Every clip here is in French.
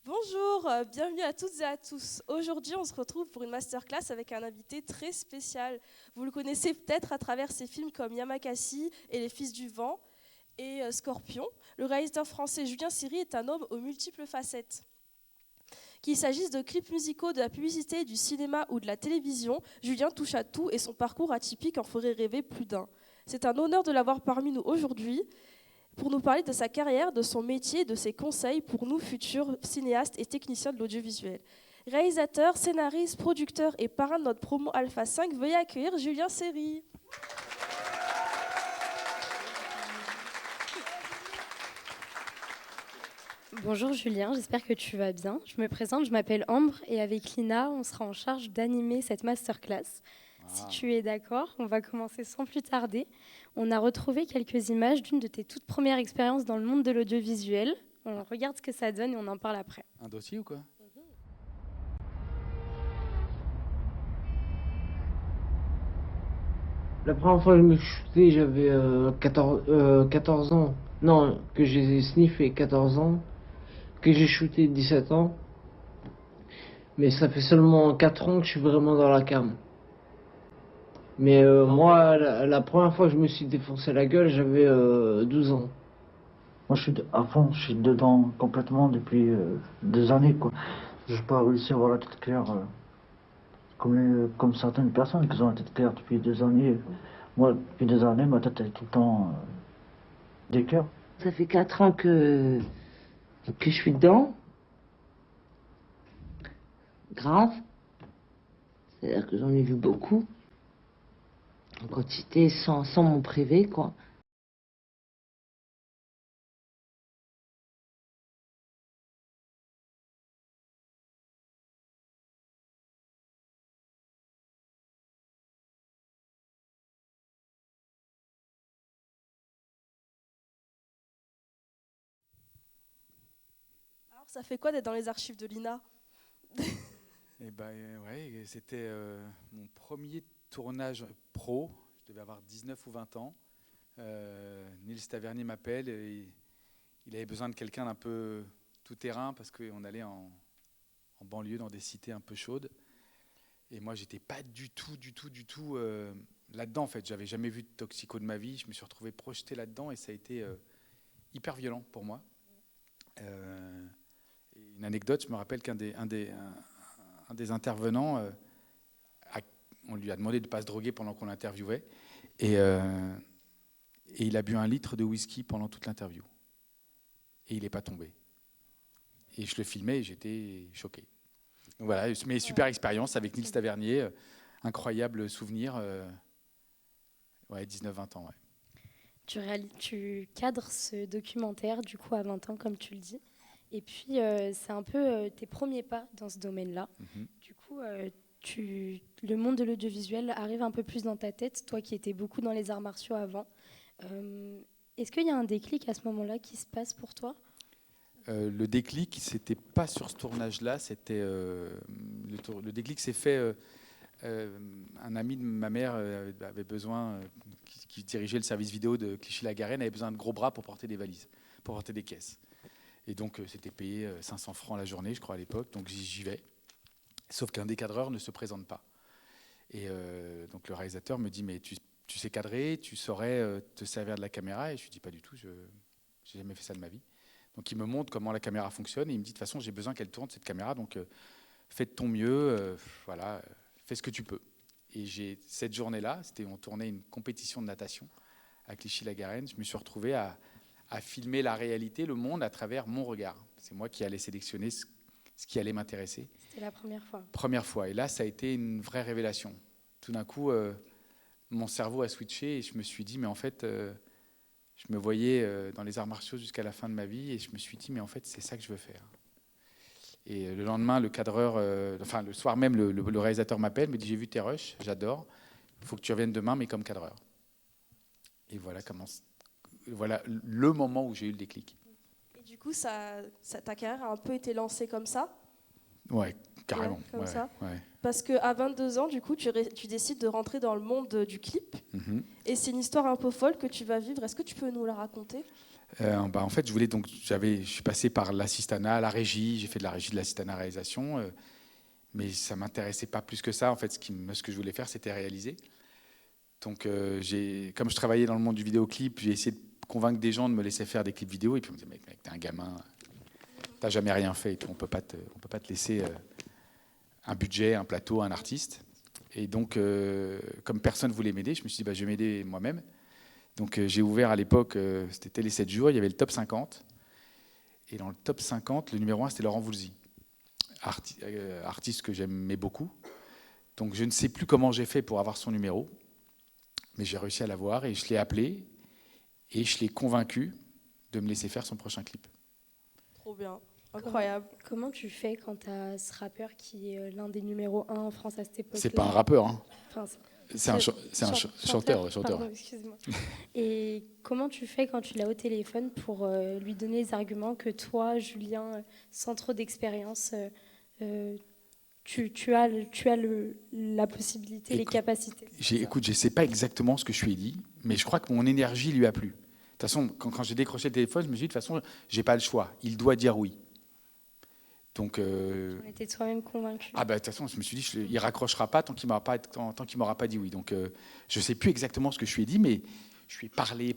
Bonjour, bienvenue à toutes et à tous. Aujourd'hui, on se retrouve pour une masterclass avec un invité très spécial. Vous le connaissez peut-être à travers ses films comme Yamakasi et Les Fils du Vent et Scorpion. Le réalisateur français Julien Siri est un homme aux multiples facettes. Qu'il s'agisse de clips musicaux, de la publicité, du cinéma ou de la télévision, Julien touche à tout et son parcours atypique en ferait rêver plus d'un. C'est un honneur de l'avoir parmi nous aujourd'hui pour nous parler de sa carrière, de son métier, de ses conseils pour nous futurs cinéastes et techniciens de l'audiovisuel. Réalisateur, scénariste, producteur et parrain de notre promo Alpha 5, veuillez accueillir Julien Seri. Bonjour Julien, j'espère que tu vas bien. Je me présente, je m'appelle Ambre et avec Lina, on sera en charge d'animer cette masterclass. Si tu es d'accord, on va commencer sans plus tarder. On a retrouvé quelques images d'une de tes toutes premières expériences dans le monde de l'audiovisuel. On regarde ce que ça donne et on en parle après. Un dossier ou quoi ? La première fois que je me suis shooté, j'avais 14 ans. Non, que j'ai sniffé 14 ans. Que j'ai shooté 17 ans. Mais ça fait seulement 4 ans que je suis vraiment dans la cam. Mais moi, la première fois que je me suis défoncé la gueule, j'avais 12 ans. Moi, je suis à fond, je suis dedans complètement depuis des années, quoi. Je n'ai pas réussi à avoir la tête claire comme certaines personnes qui ont la tête claire depuis des années. Moi, depuis des années, ma tête est tout le temps d'éclair. Ça fait 4 ans que je suis dedans. Grave. C'est-à-dire que j'en ai vu beaucoup. En quantité, sans mon privé, quoi. Alors, ça fait quoi d'être dans les archives de l'INA ? Ouais, c'était mon premier tournage pro. Je devais avoir 19 ou 20 ans. Nils Tavernier m'appelle et il avait besoin de quelqu'un d'un peu tout-terrain parce qu'on allait en banlieue dans des cités un peu chaudes. Et moi, j'étais pas du tout là-dedans en fait. J'avais jamais vu de toxico de ma vie. Je me suis retrouvé projeté là-dedans et ça a été hyper violent pour moi. Une anecdote, je me rappelle qu'un des intervenants, on lui a demandé de ne pas se droguer pendant qu'on l'interviewait, et il a bu 1 litre de whisky pendant toute l'interview. Et il n'est pas tombé. Et je le filmais et j'étais choqué. Donc voilà, mais super expérience avec Nils Tavernier, incroyable souvenir, 19-20 ans. Ouais. Tu cadres ce documentaire du coup à 20 ans, comme tu le dis. Et puis, c'est un peu tes premiers pas dans ce domaine-là. Mm-hmm. Du coup, le monde de l'audiovisuel arrive un peu plus dans ta tête, toi qui étais beaucoup dans les arts martiaux avant. Est-ce qu'il y a un déclic à ce moment-là qui se passe pour toi ? Le déclic, c'était pas sur ce tournage-là. C'était le déclic s'est fait. Un ami de ma mère avait besoin, qui dirigeait le service vidéo de Clichy-la-Garenne, avait besoin de gros bras pour porter des valises, pour porter des caisses. Et donc, c'était payé 500 francs la journée, je crois, à l'époque. Donc, j'y vais. Sauf qu'un décadreur ne se présente pas. Et donc, le réalisateur me dit, mais tu sais cadrer, tu saurais te servir de la caméra ? Et je lui dis, pas du tout, je n'ai jamais fait ça de ma vie. Donc, il me montre comment la caméra fonctionne. Et il me dit, de toute façon, j'ai besoin qu'elle tourne, cette caméra. Donc, fais de ton mieux. Fais ce que tu peux. Et cette journée-là, on tournait une compétition de natation à Clichy-la-Garenne. Je me suis retrouvé à filmer la réalité, le monde, à travers mon regard. C'est moi qui allais sélectionner ce qui allait m'intéresser. C'était la première fois. Première fois. Et là, ça a été une vraie révélation. Tout d'un coup, mon cerveau a switché et je me suis dit, mais en fait, je me voyais dans les arts martiaux jusqu'à la fin de ma vie et je me suis dit, mais en fait, c'est ça que je veux faire. Et le lendemain, le cadreur, le soir même, le réalisateur m'appelle, me dit, j'ai vu tes rushs, j'adore, il faut que tu reviennes demain, mais comme cadreur. Et voilà le moment où j'ai eu le déclic. Et du coup, ta carrière a un peu été lancée comme ça ? Ouais, carrément. Comme ça. Ouais. Parce qu'à 22 ans, du coup, tu décides de rentrer dans le monde du clip. Et c'est une histoire un peu folle que tu vas vivre. Est-ce que tu peux nous la raconter ? En fait, je suis passé par l'assistanat, la régie. J'ai fait de la régie, de l'assistanat à la réalisation. Mais ça ne m'intéressait pas plus que ça. En fait, ce que je voulais faire, c'était réaliser. Donc, comme je travaillais dans le monde du vidéoclip, j'ai essayé de convaincre des gens de me laisser faire des clips vidéo. Et puis, on me disait, mec, t'es un gamin, t'as jamais rien fait. Et tout, on peut pas te laisser un budget, un plateau, un artiste. Et donc, comme personne ne voulait m'aider, je me suis dit, je vais m'aider moi-même. Donc, j'ai ouvert à l'époque, c'était Télé 7 jours, il y avait le top 50. Et dans le top 50, le numéro 1, c'était Laurent Voulzy, artiste que j'aimais beaucoup. Donc, je ne sais plus comment j'ai fait pour avoir son numéro, mais j'ai réussi à l'avoir et je l'ai appelé et je l'ai convaincu de me laisser faire son prochain clip. Trop bien, incroyable. Comment tu fais quand tu as ce rappeur qui est l'un des numéros 1 en France à cette époque-là ? C'est pas un rappeur, hein. Enfin, c'est un chanteur. Pardon, excuse-moi. Et comment tu fais quand tu l'as au téléphone pour lui donner les arguments que toi, Julien, sans trop d'expérience, tu as la possibilité, les capacités. Écoute, je ne sais pas exactement ce que je lui ai dit, mais je crois que mon énergie lui a plu. De toute façon, quand j'ai décroché le téléphone, je me suis dit, de toute façon, je n'ai pas le choix. Il doit dire oui. Donc, on était toi-même convaincu. De toute façon, je me suis dit, il ne raccrochera pas tant qu'il ne m'aura pas dit oui. Donc, je ne sais plus exactement ce que je lui ai dit, mais je lui ai parlé.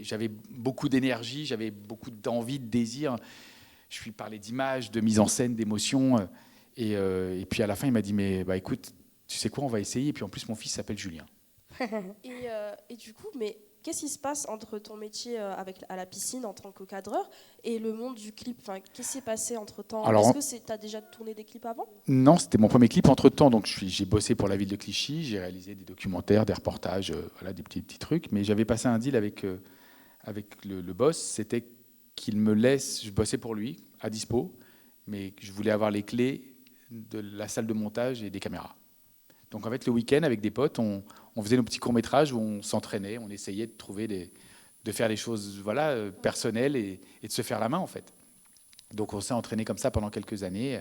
J'avais beaucoup d'énergie, j'avais beaucoup d'envie, de désir. Je lui ai parlé d'images, de mise en scène, d'émotions. Et puis à la fin, il m'a dit, mais écoute, tu sais quoi, on va essayer. Et puis en plus, mon fils s'appelle Julien. Et du coup, mais qu'est-ce qui se passe entre ton métier à la piscine en tant que cadreur et le monde du clip ? Qu'est-ce qui s'est passé entre-temps ? Est-ce que tu as déjà tourné des clips avant ? Non, c'était mon premier clip entre-temps. Donc j'ai bossé pour la ville de Clichy, j'ai réalisé des documentaires, des reportages, des petits trucs. Mais j'avais passé un deal avec le boss, c'était qu'il me laisse, je bossais pour lui, à dispo, mais je voulais avoir les clés de la salle de montage et des caméras. Donc en fait, le week-end, avec des potes, on faisait nos petits courts-métrages où on s'entraînait, on essayait de faire des choses personnelles et de se faire la main, en fait. Donc on s'est entraîné comme ça pendant quelques années,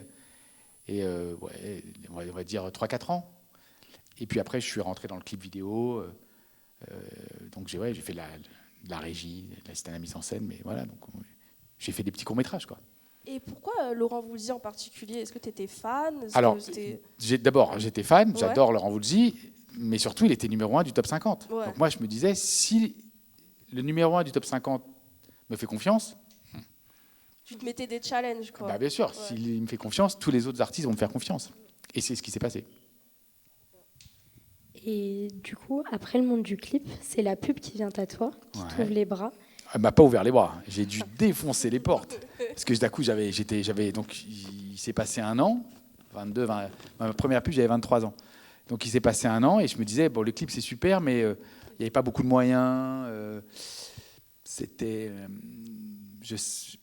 et on va dire 3-4 ans. Et puis après, je suis rentré dans le clip vidéo, donc j'ai fait de la régie, c'était la mise en scène, mais voilà, donc j'ai fait des petits courts-métrages, quoi. Et pourquoi Laurent Voulzy en particulier ? Est-ce que tu étais fan ? Alors, d'abord, j'étais fan, j'adore Laurent Voulzy, mais surtout, il était numéro 1 du top 50. Ouais. Donc moi, je me disais, si le numéro 1 du top 50 me fait confiance... Tu te mettais des challenges, quoi. Bien sûr, s'il me fait confiance, tous les autres artistes vont me faire confiance. Et c'est ce qui s'est passé. Et du coup, après le monde du clip, c'est la pub qui vient à toi, qui t'ouvre les bras. Elle m'a pas ouvert les bras. J'ai dû défoncer les portes. Parce que d'un coup, donc il s'est passé un an, ma première pub, j'avais 23 ans. Donc il s'est passé un an et je me disais, bon, le clip c'est super, mais il n'y avait pas beaucoup de moyens.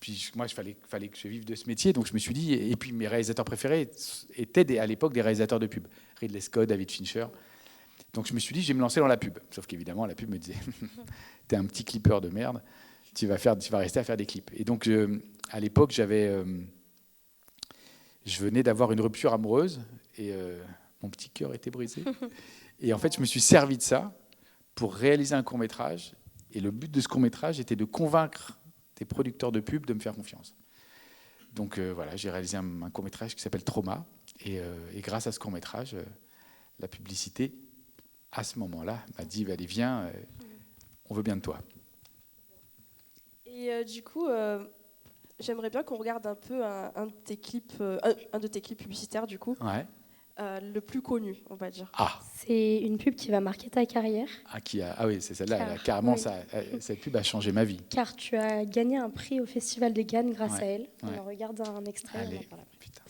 Puis moi, il fallait que je vive de ce métier. Donc je me suis dit, et puis mes réalisateurs préférés étaient à l'époque des réalisateurs de pub. Ridley Scott, David Fincher. Donc je me suis dit, je vais me lancer dans la pub. Sauf qu'évidemment, la pub me disait, t'es un petit clippeur de merde, tu vas rester à faire des clips. Et donc, à l'époque, je venais d'avoir une rupture amoureuse et mon petit cœur était brisé. Et en fait, je me suis servi de ça pour réaliser un court-métrage. Et le but de ce court-métrage était de convaincre des producteurs de pub de me faire confiance. Donc j'ai réalisé un court-métrage qui s'appelle Trauma. Et grâce à ce court-métrage, la publicité, à ce moment-là, m'a dit, allez, viens, on veut bien de toi. Et du coup, j'aimerais bien qu'on regarde un peu un de tes clips publicitaires, du coup. Ouais. Le plus connu, on va dire. C'est une pub qui va marquer ta carrière. Oui, c'est celle-là. Carrément, cette pub a changé ma vie. Car tu as gagné un prix au Festival de Cannes grâce à elle. On regarde un extrait. Allez, putain.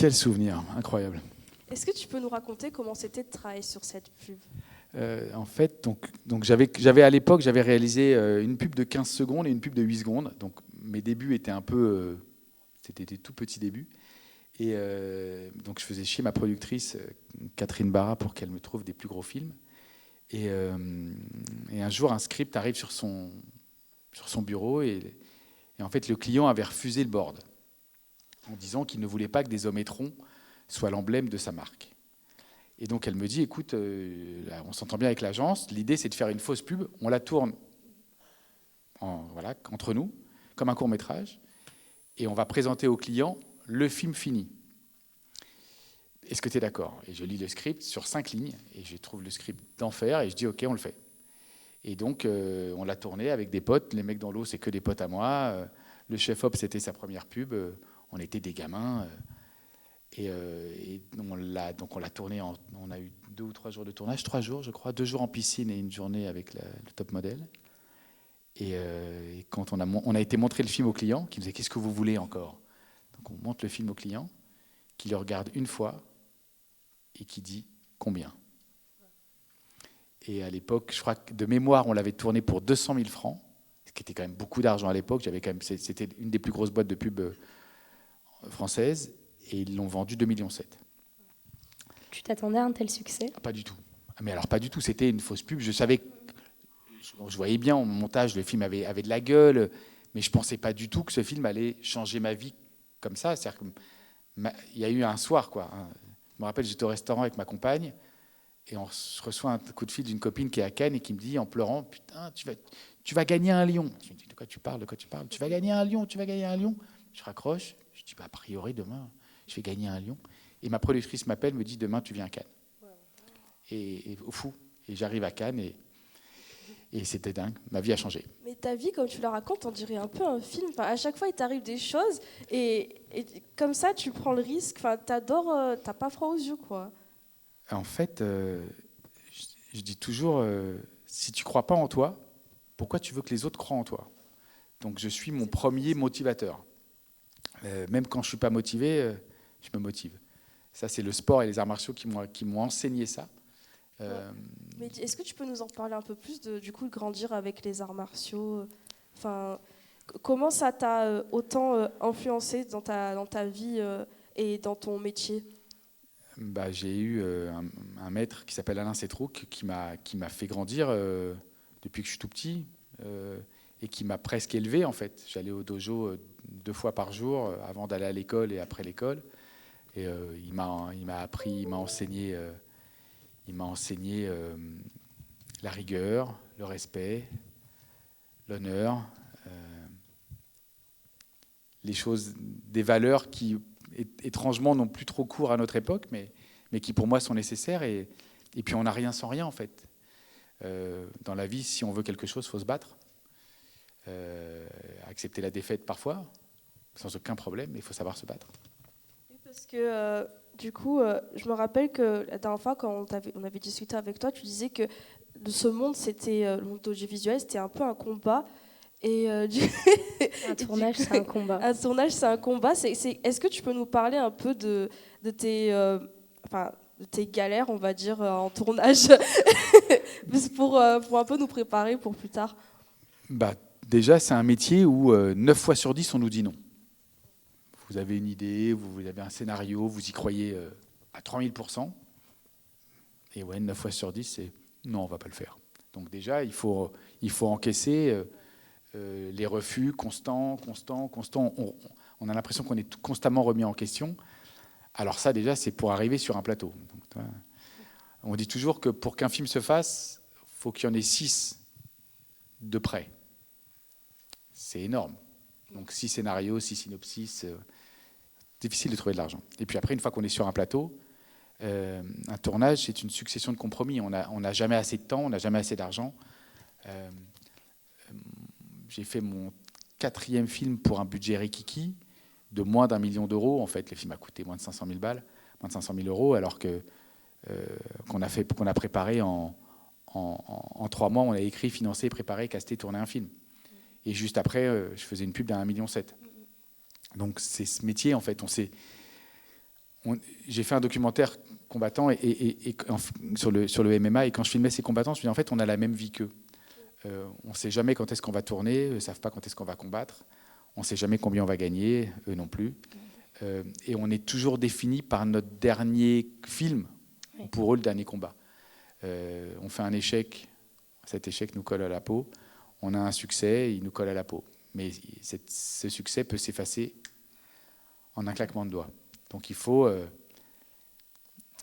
Quel souvenir, incroyable. Est-ce que tu peux nous raconter comment c'était de travailler sur cette pub? En fait, donc j'avais à l'époque, j'avais réalisé une pub de 15 secondes et une pub de 8 secondes. Donc mes débuts étaient un peu, c'était des tout petits débuts. Et donc je faisais chier ma productrice Catherine Barra pour qu'elle me trouve des plus gros films. Et un jour, un script arrive sur son bureau et en fait, le client avait refusé le board en disant qu'il ne voulait pas que des hommes étrons soient l'emblème de sa marque. Et donc elle me dit, écoute, on s'entend bien avec l'agence, l'idée c'est de faire une fausse pub, on la tourne voilà, entre nous, comme un court-métrage, et on va présenter au client le film fini. Est-ce que tu es d'accord? Et je lis le script sur 5 lignes, et je trouve le script d'enfer, et je dis, ok, on le fait. Et donc on l'a tourné avec des potes, les mecs dans l'eau, c'est que des potes à moi, le chef-op, c'était sa première pub, on était des gamins, et on l'a tourné, on a eu 2 ou 3 jours de tournage, 3 jours je crois, 2 jours en piscine et une journée avec le top modèle. Et quand on a été montrer le film au client, qui me disait qu'est-ce que vous voulez encore? Donc on montre le film au client, qui le regarde une fois et qui dit combien. Et à l'époque, je crois que de mémoire, on l'avait tourné pour 200 000 francs, ce qui était quand même beaucoup d'argent à l'époque. C'était une des plus grosses boîtes de pub françaises. Et ils l'ont vendu 2,7 millions. Tu t'attendais à un tel succès? Pas du tout. Mais alors pas du tout, c'était une fausse pub. Je savais, je voyais bien au montage, le film avait de la gueule, mais je ne pensais pas du tout que ce film allait changer ma vie comme ça. C'est-à-dire qu'il y a eu un soir, quoi. Je me rappelle, j'étais au restaurant avec ma compagne, et on reçoit un coup de fil d'une copine qui est à Cannes et qui me dit en pleurant, putain, tu vas gagner un lion. Je me dis, de quoi tu parles? Tu vas gagner un lion, tu vas gagner un lion. Je raccroche, je dis, a priori, demain, je vais gagner un lion. Et ma productrice m'appelle, me dit, demain, tu viens à Cannes. Et au fou. Et j'arrive à Cannes et c'était dingue. Ma vie a changé. Mais ta vie, comme tu la racontes, on dirait un peu un film. Enfin, à chaque fois, il t'arrive des choses et comme ça, tu prends le risque. Enfin, t'adores, t'as pas froid aux yeux, quoi. En fait, je dis toujours, si tu crois pas en toi, pourquoi tu veux que les autres croient en toi? Donc, je suis mon premier motivateur. Même quand je suis pas motivé, je me motive. Ça, c'est le sport et les arts martiaux qui m'ont enseigné ça. Mais est-ce que tu peux nous en parler un peu plus du coup de grandir avec les arts martiaux? Enfin, comment ça t'a autant influencé dans ta vie et dans ton métier? J'ai eu un maître qui s'appelle Alain Sétrouk qui m'a fait grandir depuis que je suis tout petit et qui m'a presque élevé en fait. J'allais au dojo 2 fois par jour avant d'aller à l'école et après l'école. Et il m'a appris, il m'a enseigné la rigueur, le respect, l'honneur, les choses, des valeurs qui étrangement n'ont plus trop cours à notre époque, mais qui pour moi sont nécessaires. Et puis on n'a rien sans rien en fait. Dans la vie, si on veut quelque chose, il faut se battre. Accepter la défaite parfois, sans aucun problème, mais il faut savoir se battre. Oui, parce que du coup, je me rappelle que la dernière fois, quand on avait discuté avec toi, tu disais que ce monde, le monde audiovisuel, c'était un peu un combat. Et un tournage, c'est un combat. Un tournage, c'est un combat. Est-ce que tu peux nous parler un peu de tes galères, on va dire, en tournage, pour un peu nous préparer pour plus tard? Déjà, c'est un métier où 9 fois sur 10, on nous dit non. Vous avez une idée, vous avez un scénario, vous y croyez à 3000%. Et 9 fois sur 10, c'est non, on ne va pas le faire. Donc déjà, il faut encaisser les refus constants. On a l'impression qu'on est constamment remis en question. Alors ça, déjà, c'est pour arriver sur un plateau. Donc, on dit toujours que pour qu'un film se fasse, il faut qu'il y en ait 6 de près. C'est énorme. Donc 6 scénarios, 6 synopsis, difficile de trouver de l'argent. Et puis après, une fois qu'on est sur un plateau, un tournage, c'est une succession de compromis. On n'a jamais assez de temps, on n'a jamais assez d'argent. J'ai fait mon 4e film pour un budget rikiki de moins d'1 million d'euros. En fait, le film a coûté moins de 500 000 balles, moins de 500 000 euros, alors qu'on a préparé en 3 mois, on a écrit, financé, préparé, casté, tourné un film. Et juste après, je faisais une pub d'1,7 million. Donc c'est ce métier, en fait, j'ai fait un documentaire combattant sur le MMA, et quand je filmais ces combattants, je me disais en fait on a la même vie qu'eux. On ne sait jamais quand est-ce qu'on va tourner, eux ne savent pas quand est-ce qu'on va combattre, on ne sait jamais combien on va gagner, eux non plus. Et on est toujours défini par notre dernier film, ou pour eux le dernier combat. On fait un échec, cet échec nous colle à la peau, on a un succès, il nous colle à la peau. Mais ce succès peut s'effacer en un claquement de doigts. Donc il faut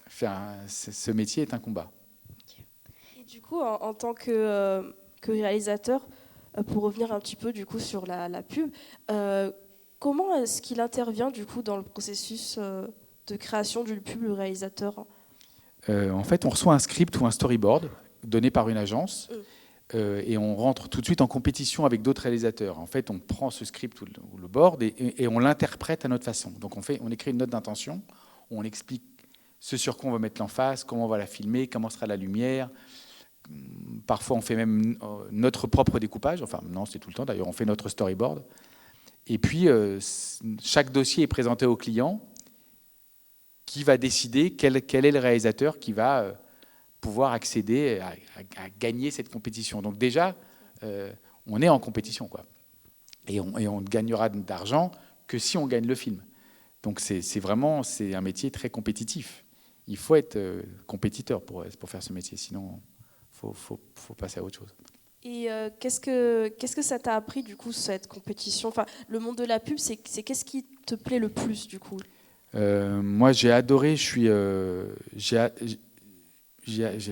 ce métier est un combat. Et du coup, en tant que réalisateur, pour revenir un petit peu du coup sur la pub, comment est-ce qu'il intervient du coup dans le processus de création d'une pub, le réalisateur? En fait, on reçoit un script ou un storyboard donné par une agence et on rentre tout de suite en compétition avec d'autres réalisateurs. En fait, on prend ce script ou le board et on l'interprète à notre façon. Donc on écrit une note d'intention, on explique ce sur quoi on va mettre l'emphase, comment on va la filmer, comment sera la lumière. Parfois, on fait même notre propre découpage. Enfin, non, c'est tout le temps. D'ailleurs, on fait notre storyboard. Et puis, chaque dossier est présenté au client qui va décider quel est le réalisateur qui va pouvoir accéder à gagner cette compétition. Donc déjà, on est en compétition, quoi. Et on ne gagnera d'argent que si on gagne le film. Donc c'est un métier très compétitif. Il faut être compétiteur pour faire ce métier, sinon il faut passer à autre chose. Et qu'est-ce que ça t'a appris du coup, cette compétition? Enfin, le monde de la pub, c'est qu'est-ce qui te plaît le plus du coup? Moi, j'ai adoré. J'ai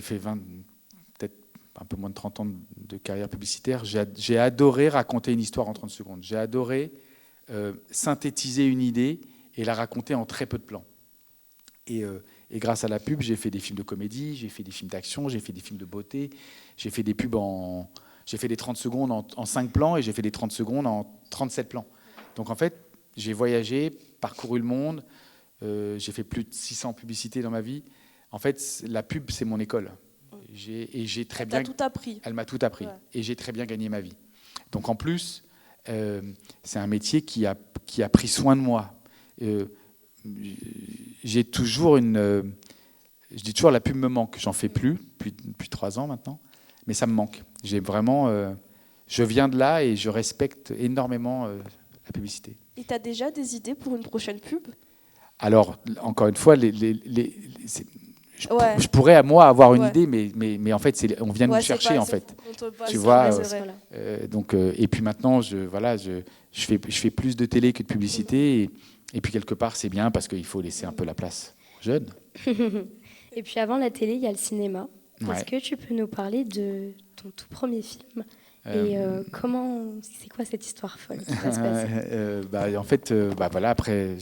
fait peut-être un peu moins de 30 ans de carrière publicitaire. J'ai adoré raconter une histoire en 30 secondes. J'ai adoré synthétiser une idée et la raconter en très peu de plans. Et grâce à la pub, j'ai fait des films de comédie, j'ai fait des films d'action, j'ai fait des films de beauté, j'ai fait des pubs j'ai fait des 30 secondes en 5 plans et j'ai fait des 30 secondes en 37 plans. Donc en fait, j'ai voyagé, parcouru le monde, j'ai fait plus de 600 publicités dans ma vie. En fait, la pub, c'est mon école. J'ai très bien. Tout appris. Elle m'a tout appris. Ouais. Et j'ai très bien gagné ma vie. Donc en plus, c'est un métier qui a pris soin de moi. J'ai toujours je dis toujours la pub me manque. J'en fais plus depuis 3 ans maintenant, mais ça me manque. J'ai vraiment, je viens de là et je respecte énormément la publicité. Et tu as déjà des idées pour une prochaine pub? Alors, encore une fois, je pourrais, moi, avoir une idée, mais en fait, on vient de nous chercher, en fait. Tu vois. Donc, et puis maintenant, je fais plus de télé que de publicité. Et puis, quelque part, c'est bien parce qu'il faut laisser un peu la place aux jeunes. Et puis, avant la télé, il y a le cinéma. Est-ce que tu peux nous parler de ton tout premier film ? Et c'est quoi cette histoire folle qui va se passer? En fait, voilà, après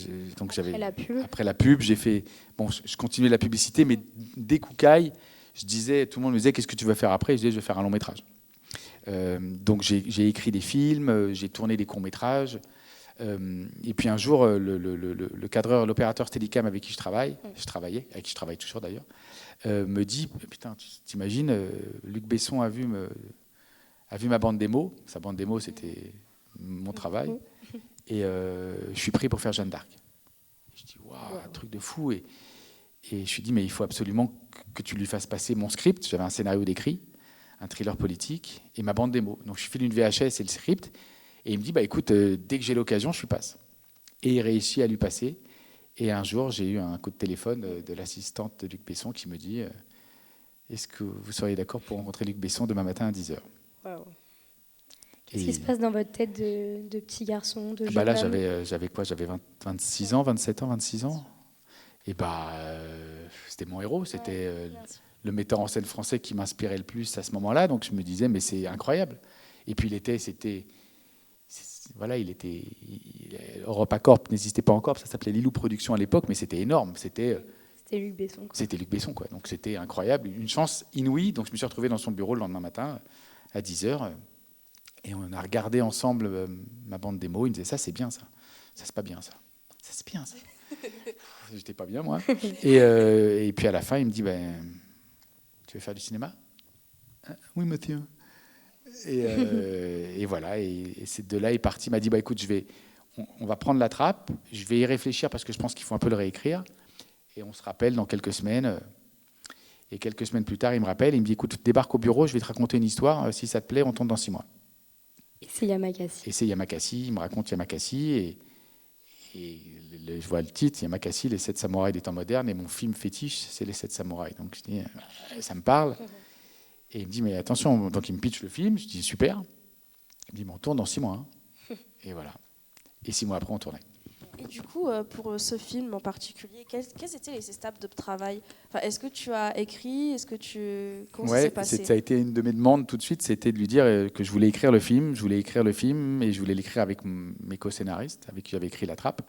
la pub, j'ai fait. Bon, je continuais la publicité, mais dès Koukaï, tout le monde me disait qu'est-ce que tu veux faire après? Je disais je vais faire un long métrage. Donc j'ai écrit des films, j'ai tourné des courts métrages. Et puis un jour, le cadreur, l'opérateur Steadicam avec qui je travaillais, avec qui je travaille toujours d'ailleurs, me dit putain, t'imagines, Luc Besson a vu ma bande démo. Sa bande démo, c'était mon travail. Et je suis pris pour faire Jeanne d'Arc. Je dis, waouh, un truc de fou. Et je me suis dit, mais il faut absolument que tu lui fasses passer mon script. J'avais un scénario d'écrit, un thriller politique, et ma bande démo. Donc je file une VHS et le script. Et il me dit, écoute, dès que j'ai l'occasion, je lui passe. Et il réussit à lui passer. Et un jour, j'ai eu un coup de téléphone de l'assistante de Luc Besson qui me dit, est-ce que vous seriez d'accord pour rencontrer Luc Besson demain matin à 10h? Wow. Qu'est-ce qui se passe dans votre tête de petit garçon, de jeune là, homme? j'avais quoi? J'avais 26 ans, 27 ans, 26 ans. Et c'était mon héros. C'était le metteur en scène français qui m'inspirait le plus à ce moment-là. Donc je me disais, mais c'est incroyable. Et puis EuropaCorp n'existait pas encore. Ça s'appelait Lilou Productions à l'époque, mais c'était énorme. C'était Luc Besson. C'était Luc Besson, quoi. Donc c'était incroyable, une chance inouïe. Donc je me suis retrouvé dans son bureau le lendemain matin à 10h. Et on a regardé ensemble ma bande démo. Il me disait, ça, c'est bien, ça. Ça, c'est pas bien, ça. Ça, c'est bien, ça. J'étais pas bien, moi. Et puis, à la fin, il me dit, tu veux faire du cinéma? Oui, Mathieu. Et voilà. Et c'est de là est parti. Il m'a dit, écoute, on va prendre la trappe. Je vais y réfléchir parce que je pense qu'il faut un peu le réécrire. Et on se rappelle dans quelques semaines. Et quelques semaines plus tard, il me rappelle, il me dit, écoute, débarque au bureau, je vais te raconter une histoire. Si ça te plaît, on tourne dans 6 mois. Et c'est Yamakasi. Et c'est Yamakasi, il me raconte Yamakasi. Je vois le titre, Yamakasi, les 7 samouraïs des temps modernes. Et mon film fétiche, c'est les 7 samouraïs. Donc je dis, ça me parle. Et il me dit, mais attention, donc il me pitch le film. Je dis, super. Il me dit, mais on tourne dans 6 mois. Hein. Et voilà. Et 6 mois après, on tournait. Et du coup, pour ce film en particulier, quelles étaient les étapes de travail? Enfin, est-ce que tu as écrit? Est-ce que comment ça s'est passé? Ça a été une de mes demandes tout de suite, c'était de lui dire que je voulais écrire le film. Je voulais écrire le film et je voulais l'écrire avec mes co-scénaristes, avec qui j'avais écrit La Trappe.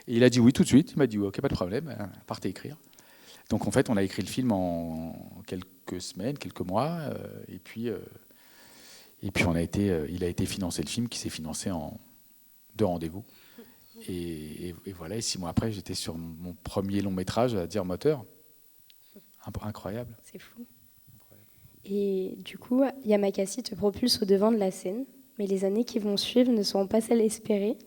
Et il a dit oui tout de suite. Il m'a dit ok, pas de problème, partez écrire. Donc en fait, on a écrit le film en quelques semaines, quelques mois, et puis il a été financé le film, qui s'est financé en 2 rendez-vous. Et voilà, et 6 mois après, j'étais sur mon premier long métrage, à dire moteur. Incroyable. C'est fou. Et du coup, Yamakasi te propulse au devant de la scène, mais les années qui vont suivre ne seront pas celles espérées.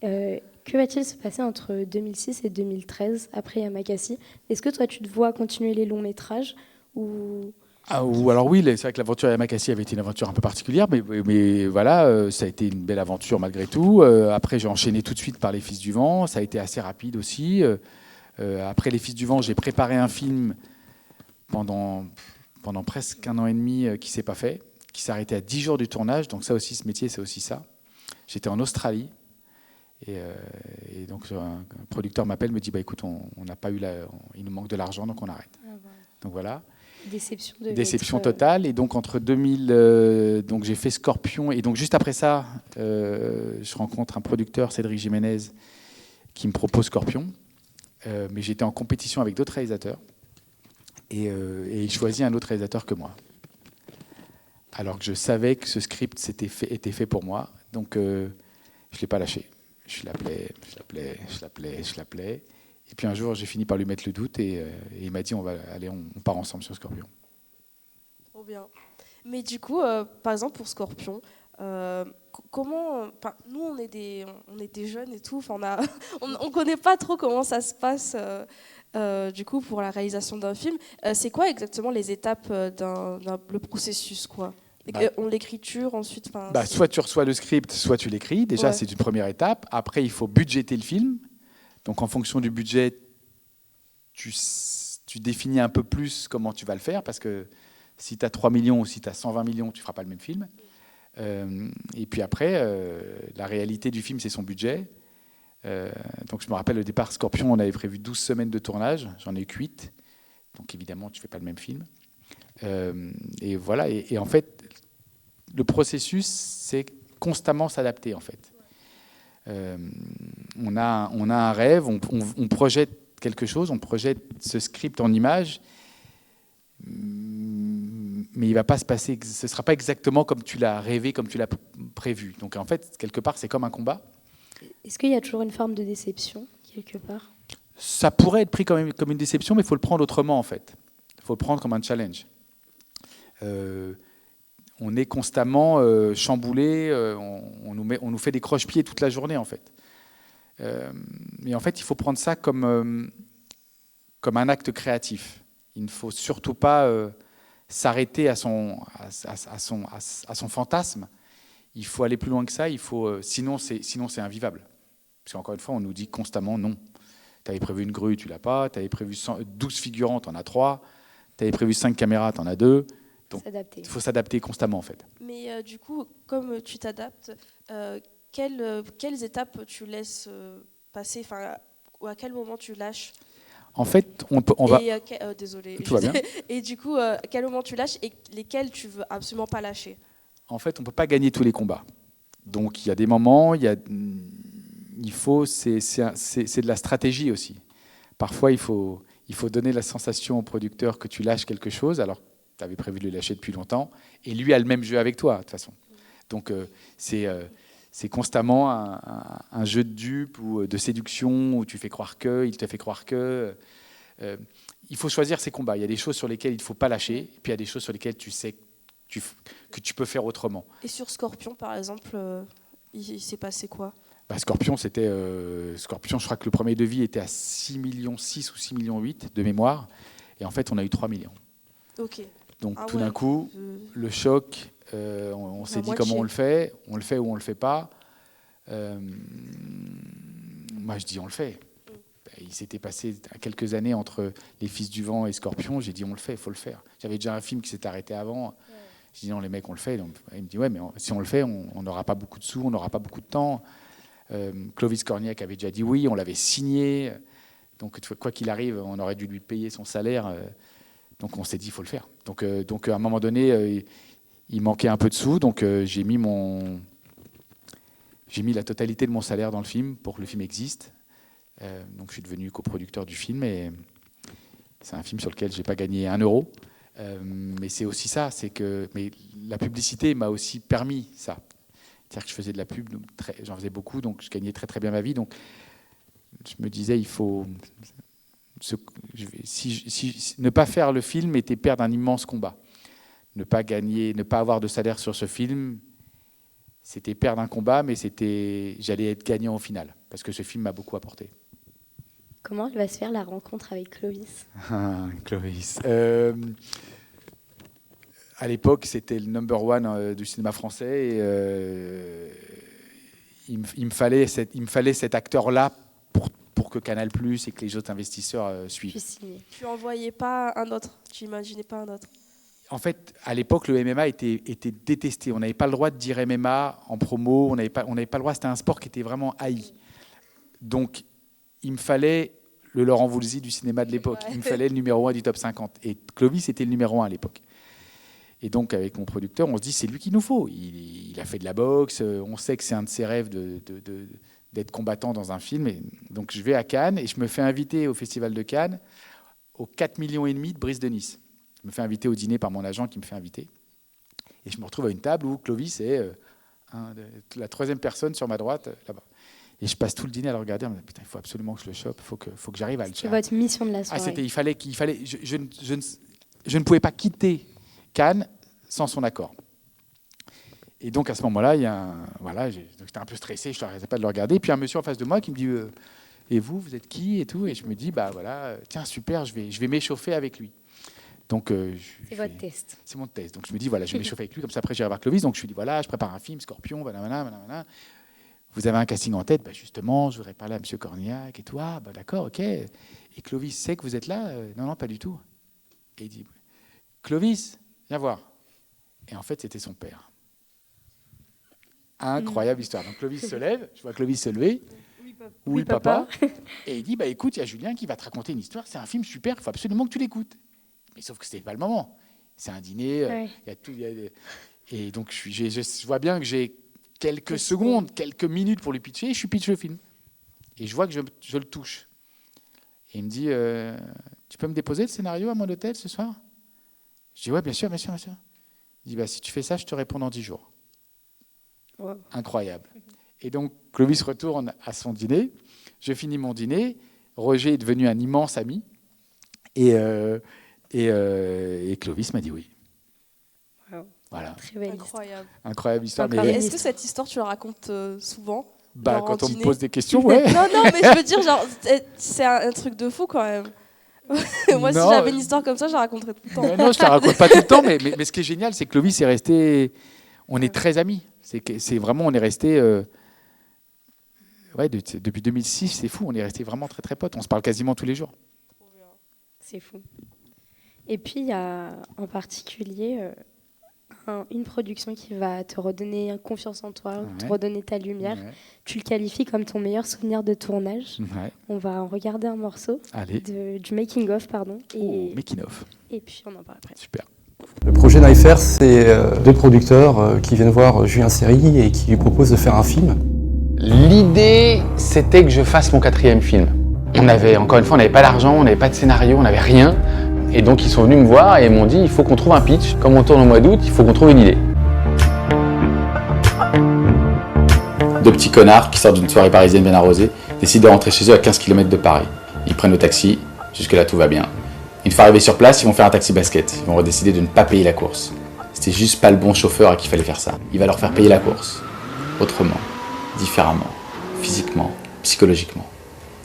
Que va-t-il se passer entre 2006 et 2013 après Yamakasi? Est-ce que toi, tu te vois continuer les longs métrages ou alors oui, c'est vrai que l'aventure Yamakasi avait été une aventure un peu particulière, mais voilà, ça a été une belle aventure malgré tout. Après, j'ai enchaîné tout de suite par Les Fils du Vent, ça a été assez rapide aussi. Après Les Fils du Vent, j'ai préparé un film pendant presque 1 an et demi qui ne s'est pas fait, qui s'est arrêté à 10 jours du tournage. Donc ça aussi, ce métier, c'est aussi ça. J'étais en Australie et donc un producteur m'appelle, me dit écoute, on n'a pas eu il nous manque de l'argent, donc on arrête. Donc voilà. Déception totale. Et donc entre 2000, donc j'ai fait Scorpion, et donc juste après ça, je rencontre un producteur, Cédric Jiménez, qui me propose Scorpion. Mais j'étais en compétition avec d'autres réalisateurs, et il choisit un autre réalisateur que moi. Alors que je savais que ce script était fait pour moi, donc je ne l'ai pas lâché. Je l'appelais. Et puis un jour, j'ai fini par lui mettre le doute, et il m'a dit on part ensemble sur Scorpion. Trop bien. Mais du coup, par exemple pour Scorpion, comment, nous on est des jeunes et tout, on connaît pas trop comment ça se passe du coup pour la réalisation d'un film. C'est quoi exactement les étapes le processus quoi? L'écriture ensuite. Soit tu reçois le script, soit tu l'écris. Déjà, c'est une première étape. Après, il faut budgéter le film. Donc en fonction du budget, tu définis un peu plus comment tu vas le faire, parce que si tu as 3 millions ou si tu as 120 millions, tu ne feras pas le même film. Et puis après, la réalité du film, c'est son budget. Donc je me rappelle, au départ, Scorpion, on avait prévu 12 semaines de tournage, j'en ai eu 8. Donc évidemment, tu ne fais pas le même film. Et voilà, et en fait, le processus, c'est constamment s'adapter en fait. On a un rêve, on projette quelque chose, on projette ce script en images, mais il va pas se passer, ce ne sera pas exactement comme tu l'as rêvé, comme tu l'as prévu. Donc en fait, quelque part, c'est comme un combat. Est-ce qu'il y a toujours une forme de déception, quelque part? Ça pourrait être pris comme une déception, mais il faut le prendre autrement en fait. Il faut le prendre comme un challenge. On est constamment chamboulé, on nous fait des croche-pieds toute la journée en fait. Mais en fait, il faut prendre ça comme un acte créatif. Il ne faut surtout pas s'arrêter à son fantasme. Il faut aller plus loin que ça. Sinon c'est invivable. Parce qu'encore une fois, on nous dit constamment non. Tu avais prévu une grue, tu l'as pas. Tu avais prévu 12 figurants, tu en as 3. Tu avais prévu 5 caméras, tu en as 2. Donc, il faut s'adapter constamment en fait. Mais du coup, comme tu t'adaptes, quelles étapes tu laisses passer, ou à quel moment tu lâches? En fait, on va. Désolé. Tout va bien. Et du coup, à quel moment tu lâches et lesquels tu veux absolument pas lâcher? En fait, on peut pas gagner tous les combats. Donc il y a des moments, c'est de la stratégie aussi. Parfois, il faut donner la sensation au producteur que tu lâches quelque chose, alors que tu avais prévu de le lâcher depuis longtemps, et lui a le même jeu avec toi, de toute façon. Donc c'est constamment un jeu de dupe ou de séduction où tu fais croire que, il te fait croire que. Il faut choisir ses combats. Il y a des choses sur lesquelles il ne faut pas lâcher, et puis il y a des choses sur lesquelles tu sais que tu peux faire autrement. Et sur Scorpion, par exemple, il s'est passé quoi? Scorpion, Scorpion, je crois que le premier devis était à 6,6 millions ou 6,8 millions de mémoire. Et en fait, on a eu 3 millions. Ok. Donc tout d'un coup, le choc, on s'est dit comment on le fait ou on le fait pas. Moi, je dis on le fait. Il s'était passé quelques années entre Les Fils du Vent et Scorpion. J'ai dit on le fait, il faut le faire. J'avais déjà un film qui s'était arrêté avant. J'ai dit non, les mecs, on le fait. Donc, il me dit ouais, mais si on le fait, on n'aura pas beaucoup de sous, on n'aura pas beaucoup de temps. Clovis Cornillac avait déjà dit oui, on l'avait signé. Donc quoi qu'il arrive, on aurait dû lui payer son salaire. Donc on s'est dit il faut le faire. Donc à un moment donné, il manquait un peu de sous. Donc j'ai mis la totalité de mon salaire dans le film pour que le film existe. Donc je suis devenu coproducteur du film et c'est un film sur lequel j'ai pas gagné 1 euro. Mais c'est aussi ça, mais la publicité m'a aussi permis ça. C'est-à-dire que je faisais de la pub, j'en faisais beaucoup, donc je gagnais très très bien ma vie. Donc je me disais, il faut ne pas faire le film était perdre un immense combat. Ne pas gagner, ne pas avoir de salaire sur ce film, c'était perdre un combat, mais j'allais être gagnant au final, parce que ce film m'a beaucoup apporté. Comment elle va se faire la rencontre avec Clovis? Clovis. À l'époque, c'était le number one du cinéma français. Et, il me fallait cet acteur-là pour que Canal+ et que les autres investisseurs suivent. Tu n'envoyais pas un autre? Tu n'imaginais pas un autre? En fait, à l'époque, le MMA était détesté. On n'avait pas le droit de dire MMA en promo. On n'avait pas le droit. C'était un sport qui était vraiment haï. Donc, il me fallait le Laurent Voulzy du cinéma de l'époque. Il me fallait le numéro 1 du top 50. Et Clovis était le numéro 1 à l'époque. Et donc, avec mon producteur, on se dit, c'est lui qu'il nous faut. Il a fait de la boxe. On sait que c'est un de ses rêves d'être combattant dans un film. Et donc, je vais à Cannes et je me fais inviter au Festival de Cannes aux 4,5 millions de Brice de Nice. Je me fais inviter au dîner par mon agent qui me fait inviter. Et je me retrouve à une table où Clovis est la 3e personne sur ma droite, là-bas. Et je passe tout le dîner à le regarder. Je me dis, putain, il faut absolument que je le chope. Il faut que j'arrive à le choper. C'est votre mission de la soirée. Je ne pouvais pas quitter Cannes sans son accord. Et donc, à ce moment-là, j'étais un peu stressé. Je n'arrêtais pas de le regarder. Et puis, un monsieur en face de moi qui me dit et vous êtes qui et tout. Et je me dis, tiens, super, je vais m'échauffer avec lui. Donc, c'est votre test. C'est mon test. Donc, je me dis, je vais m'échauffer avec lui. Comme ça, après, j'irai voir Clovis. Donc, je lui dis, je prépare un film, Scorpion, Vous avez un casting en tête? Justement, je voudrais parler à M. Cornillac et tout. D'accord, ok. Et Clovis sait que vous êtes là? Non, pas du tout. Et il dit, Clovis, viens voir. Et en fait, c'était son père. Incroyable histoire. Donc, Clovis se lève. Je vois Clovis se lever. Oui, papa. Et il dit, écoute, il y a Julien qui va te raconter une histoire. C'est un film super. Il faut absolument que tu l'écoutes. Mais sauf que ce n'était pas le moment. C'est un dîner. Il y a tout. Et donc, je vois bien que j'ai quelques secondes, quelques minutes pour lui pitcher. Et je pitch le film. Et je vois que je le touche. Et il me dit, tu peux me déposer le scénario à mon hôtel ce soir? Je dis, ouais, bien sûr. Il dit, si tu fais ça, je te réponds dans 10 jours. Wow. Incroyable. Et donc, Clovis retourne à son dîner. Je finis mon dîner. Roger est devenu un immense ami. Et Clovis m'a dit oui. Wow. Voilà. Très belle Incroyable histoire. Mais est-ce que cette histoire, tu la racontes souvent? Quand on me pose des questions, ouais. Non, mais je veux dire, c'est un truc de fou quand même. Moi, si j'avais une histoire comme ça, je la raconterais tout le temps. Non, je la raconte pas tout le temps, mais ce qui est génial, c'est que Clovis est resté... On est très amis. C'est vraiment, on est resté... depuis 2006, c'est fou. On est resté vraiment très, très potes. On se parle quasiment tous les jours. C'est fou. Et puis, il y a en particulier une production qui va te redonner confiance en toi, te redonner ta lumière. Ouais. Tu le qualifies comme ton meilleur souvenir de tournage. Ouais. On va en regarder un morceau du making-of. Making-of. Et puis, on en parle après. Super. Le projet Knifer, c'est 2 producteurs qui viennent voir Julien Seri et qui lui proposent de faire un film. L'idée, c'était que je fasse mon 4e film. On n'avait pas d'argent, on n'avait pas de scénario, on n'avait rien. Et donc ils sont venus me voir et m'ont dit il faut qu'on trouve un pitch. Comme on tourne au mois d'août, il faut qu'on trouve une idée. 2 petits connards qui sortent d'une soirée parisienne bien arrosée décident de rentrer chez eux à 15 km de Paris. Ils prennent le taxi, jusque-là tout va bien. Une fois arrivés sur place, ils vont faire un taxi basket. Ils vont décider de ne pas payer la course. C'était juste pas le bon chauffeur à qui il fallait faire ça. Il va leur faire payer la course. Autrement, différemment, physiquement, psychologiquement.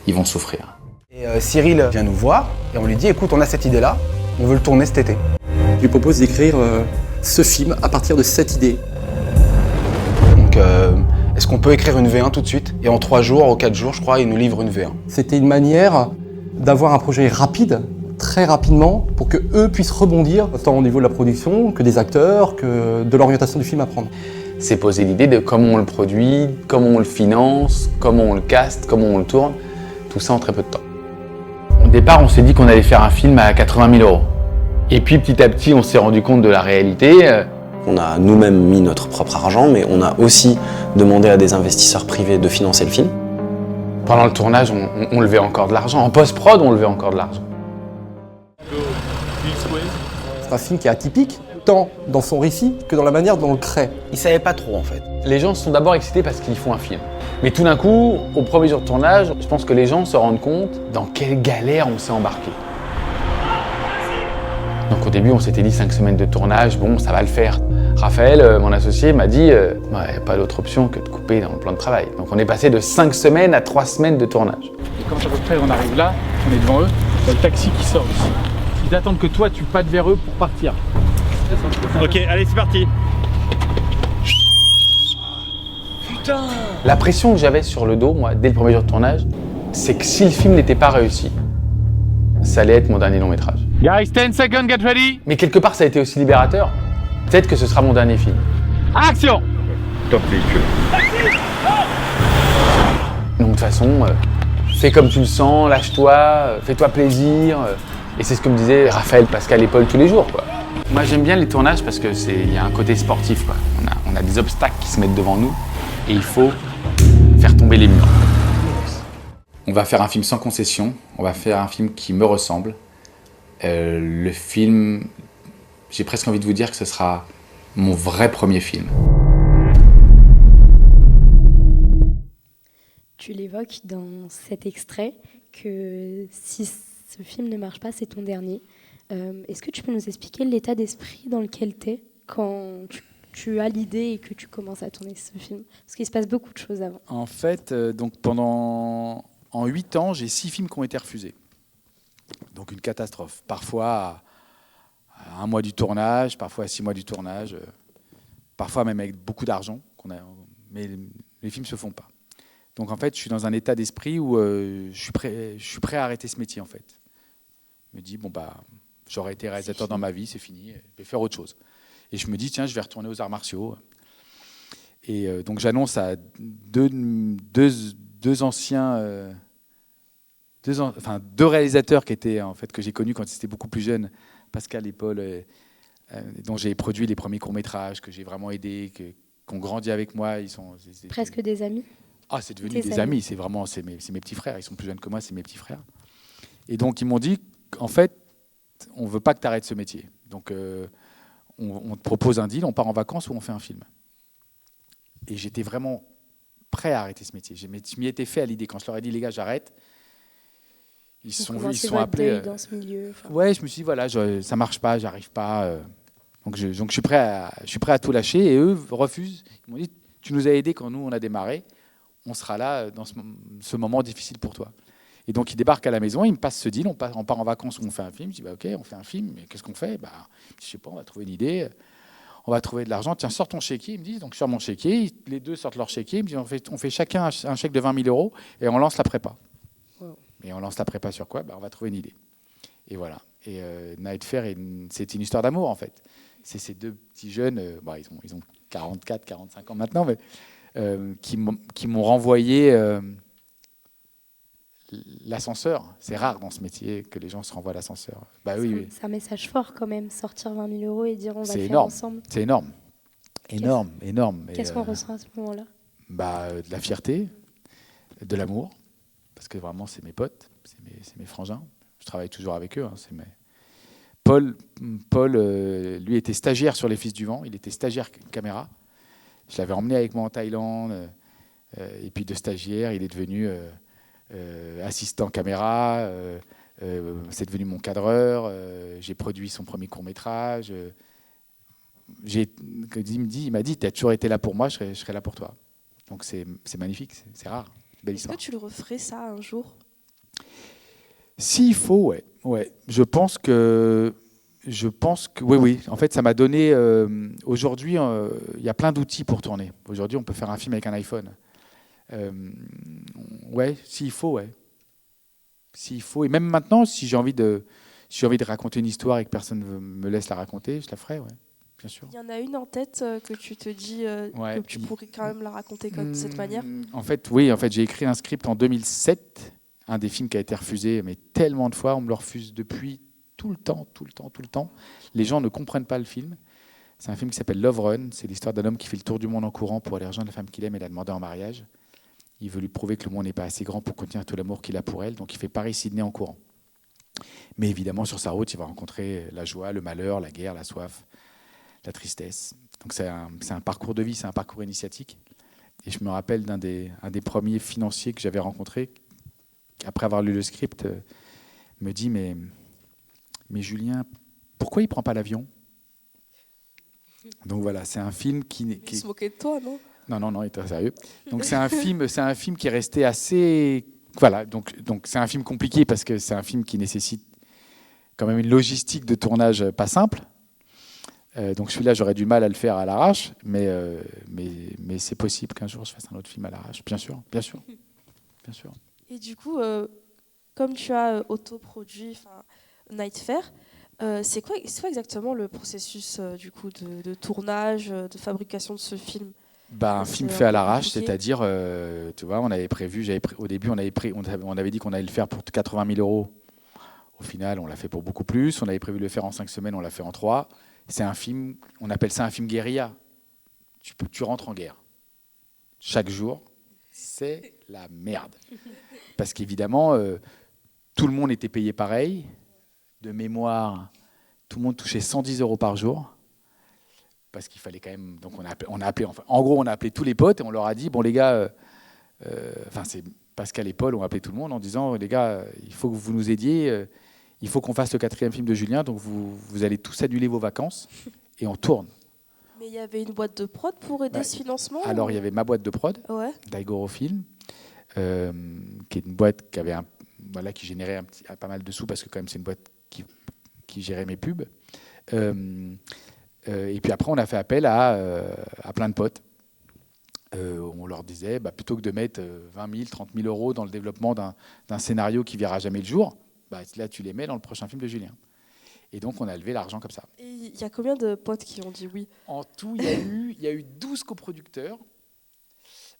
Ils vont souffrir. Et Cyril vient nous voir et on lui dit écoute, on a cette idée-là, on veut le tourner cet été. Je lui propose d'écrire ce film à partir de cette idée. Donc est-ce qu'on peut écrire une V1 tout de suite? Et en 3 jours, ou 4 jours, je crois, il nous livre une V1. C'était une manière d'avoir un projet rapide, très rapidement, pour que eux puissent rebondir, tant au niveau de la production, que des acteurs, que de l'orientation du film à prendre. C'est poser l'idée de comment on le produit, comment on le finance, comment on le caste, comment on le tourne, tout ça en très peu de temps. Au départ, on s'est dit qu'on allait faire un film à 80 000 €. Et puis petit à petit, on s'est rendu compte de la réalité. On a nous-mêmes mis notre propre argent, mais on a aussi demandé à des investisseurs privés de financer le film. Pendant le tournage, on levait encore de l'argent. En post-prod, on levait encore de l'argent. C'est un film qui est atypique, tant dans son récit que dans la manière dont on le crée. Il savait pas trop en fait. Les gens sont d'abord excités parce qu'ils font un film. Mais tout d'un coup, au premier jour de tournage, je pense que les gens se rendent compte dans quelle galère on s'est embarqué. Donc au début, on s'était dit 5 semaines de tournage, bon, ça va le faire. Raphaël, mon associé, m'a dit il n'y a pas d'autre option que de couper dans le plan de travail. Donc on est passé de 5 semaines à 3 semaines de tournage. Et quand à peu près on arrive là, on est devant eux, il y a le taxi qui sort ici. Ils attendent que toi tu pattes vers eux pour partir. Ok, allez, c'est parti. Putain! La pression que j'avais sur le dos, moi, dès le premier jour de tournage, c'est que si le film n'était pas réussi, ça allait être mon dernier long métrage. Guys, 10 seconds, get ready. Mais quelque part, ça a été aussi libérateur. Peut-être que ce sera mon dernier film. Action! Top véhicule. Donc de toute façon, fais comme tu le sens, lâche-toi, fais-toi plaisir. Et c'est ce que me disait Raphaël, Pascal et Paul tous les jours, quoi. Moi, j'aime bien les tournages parce que il y a un côté sportif, quoi. On a des obstacles qui se mettent devant nous et il faut faire tomber les murs. On va faire un film sans concession, on va faire un film qui me ressemble. Le film, j'ai presque envie de vous dire que ce sera mon vrai premier film. Tu l'évoques dans cet extrait que si ce film ne marche pas, c'est ton dernier. Est-ce que tu peux nous expliquer l'état d'esprit dans lequel tu es quand tu as l'idée et que tu commences à tourner ce film? Parce qu'il se passe beaucoup de choses avant. En fait, donc en 8 ans, j'ai 6 films qui ont été refusés. Donc une catastrophe. Parfois à 1 mois du tournage, parfois à 6 mois du tournage, parfois même avec beaucoup d'argent. Mais les films ne se font pas. Donc en fait, je suis dans un état d'esprit où je suis prêt à arrêter ce métier en fait. Je me dis, bon bah, j'aurais été réalisateur dans ma vie, c'est fini, je vais faire autre chose. Et je me dis, tiens, je vais retourner aux arts martiaux. Et donc j'annonce à deux réalisateurs qui étaient, en fait, que j'ai connus quand ils étaient beaucoup plus jeunes, Pascal et Paul, dont j'ai produit les premiers courts-métrages, que j'ai vraiment aidés, qui ont grandi avec moi. Presque des amis? Ah, c'est devenu des amis, c'est mes petits frères, ils sont plus jeunes que moi, c'est mes petits frères. Et donc ils m'ont dit, en fait, on ne veut pas que tu arrêtes ce métier. Donc on te propose un deal, on part en vacances ou on fait un film. Et j'étais vraiment prêt à arrêter ce métier. Je m'y étais fait à l'idée. Quand je leur ai dit, les gars, j'arrête, ils se sont appelés. Dans ce milieu, ouais, je me suis dit, voilà, ça marche pas, j'arrive pas. Donc je suis prêt à tout lâcher. Et eux refusent. Ils m'ont dit, tu nous as aidés quand nous, on a démarré. On sera là dans ce moment difficile pour toi. Et donc, ils débarquent à la maison, ils me passent ce deal, on part en vacances où on fait un film. Je dis, bah, ok, on fait un film, mais qu'est-ce qu'on fait? Bah, je sais pas, on va trouver une idée, on va trouver de l'argent. Tiens, sors ton chéquier, ils me disent. Donc, je sors mon chéquier, les deux sortent leur chéquier, ils me disent, on fait chacun un chèque de 20 000 € et on lance la prépa. Wow. Et on lance la prépa sur quoi? Bah, on va trouver une idée. Et voilà. Et Night Fair, c'est une histoire d'amour, en fait. C'est ces deux petits jeunes, ils ont 44, 45 ans maintenant, mais qui m'ont renvoyé l'ascenseur. C'est rare dans ce métier que les gens se renvoient à l'ascenseur. Bah, oui. C'est un message fort quand même, sortir 20 000 € et dire on va le faire énorme. ensemble. C'est énorme. Énorme. Qu'est-ce qu'on ressent à ce moment-là? De la fierté, de l'amour, parce que vraiment c'est mes potes, c'est mes frangins. Je travaille toujours avec eux. Paul, lui, était stagiaire sur Les Fils du Vent. Il était stagiaire caméra. Je l'avais emmené avec moi en Thaïlande. Et puis de stagiaire, il est devenu assistant caméra. C'est devenu mon cadreur. J'ai produit son premier court-métrage. Il m'a dit, tu as toujours été là pour moi, je serai là pour toi. Donc c'est magnifique, c'est rare. belle Est-ce histoire. que tu le referais ça un jour? S'il faut, ouais. Je pense que oui. En fait, ça m'a donné. Aujourd'hui, il y a plein d'outils pour tourner. Aujourd'hui, on peut faire un film avec un iPhone. Ouais, s'il faut, ouais. S'il faut. Et même maintenant, si j'ai envie de raconter une histoire et que personne me laisse la raconter, je la ferai, ouais. Bien sûr. Il y en a une en tête que tu te dis Ouais. que tu pourrais quand même la raconter de cette manière? En fait, oui. En fait, j'ai écrit un script en 2007, un des films qui a été refusé, mais tellement de fois, on me le refuse depuis tout le temps. Les gens ne comprennent pas le film. C'est un film qui s'appelle Love Run. C'est l'histoire d'un homme qui fait le tour du monde en courant pour aller rejoindre la femme qu'il aime et la demander en mariage. Il veut lui prouver que le monde n'est pas assez grand pour contenir tout l'amour qu'il a pour elle, donc il fait Paris-Sydney en courant. Mais évidemment, sur sa route, il va rencontrer la joie, le malheur, la guerre, la soif, la tristesse. Donc c'est un parcours de vie, c'est un parcours initiatique. Et je me rappelle un des premiers financiers que j'avais rencontré, après avoir lu le script, me dit mais Julien, pourquoi il ne prend pas l'avion? Donc voilà, c'est un film qui Il se moquait de toi, non? Non, il est très sérieux. Donc c'est un film qui est resté assez... Voilà, donc c'est un film compliqué parce que c'est un film qui nécessite quand même une logistique de tournage pas simple. Donc celui-là, j'aurais du mal à le faire à l'arrache, mais c'est possible qu'un jour je fasse un autre film à l'arrache, bien sûr. Et du coup, comme tu as autoproduit Night Fair, c'est quoi exactement le processus du coup de tournage, de fabrication de ce film? Un film fait à l'arrache, c'est-à-dire, tu vois, au début, on avait dit qu'on allait le faire pour 80 000 €. Au final, on l'a fait pour beaucoup plus. On avait prévu de le faire en 5 semaines, on l'a fait en 3. C'est un film, on appelle ça un film guérilla. Tu rentres en guerre. Chaque jour, c'est la merde. Parce qu'évidemment, tout le monde était payé pareil. De mémoire, tout le monde touchait 110 € par jour. Parce qu'il fallait quand même... Donc on a appelé tous les potes et on leur a dit, bon les gars, c'est Pascal et Paul ont appelé tout le monde en disant, les gars, il faut que vous nous aidiez, il faut qu'on fasse le 4e film de Julien, donc vous allez tous annuler vos vacances et on tourne. Mais il y avait une boîte de prod pour aider ce financement? Alors il y avait ma boîte de prod, Daigoro Film, qui est une boîte qui générait pas mal de sous parce que quand même c'est une boîte qui gérait mes pubs. Et puis après, on a fait appel à plein de potes. On leur disait, plutôt que de mettre 20 000, 30 000 € dans le développement d'un scénario qui ne verra jamais le jour, là, tu les mets dans le prochain film de Julien. Et donc, on a levé l'argent comme ça. Et il y a combien de potes qui ont dit oui? En tout, il y a eu 12 coproducteurs.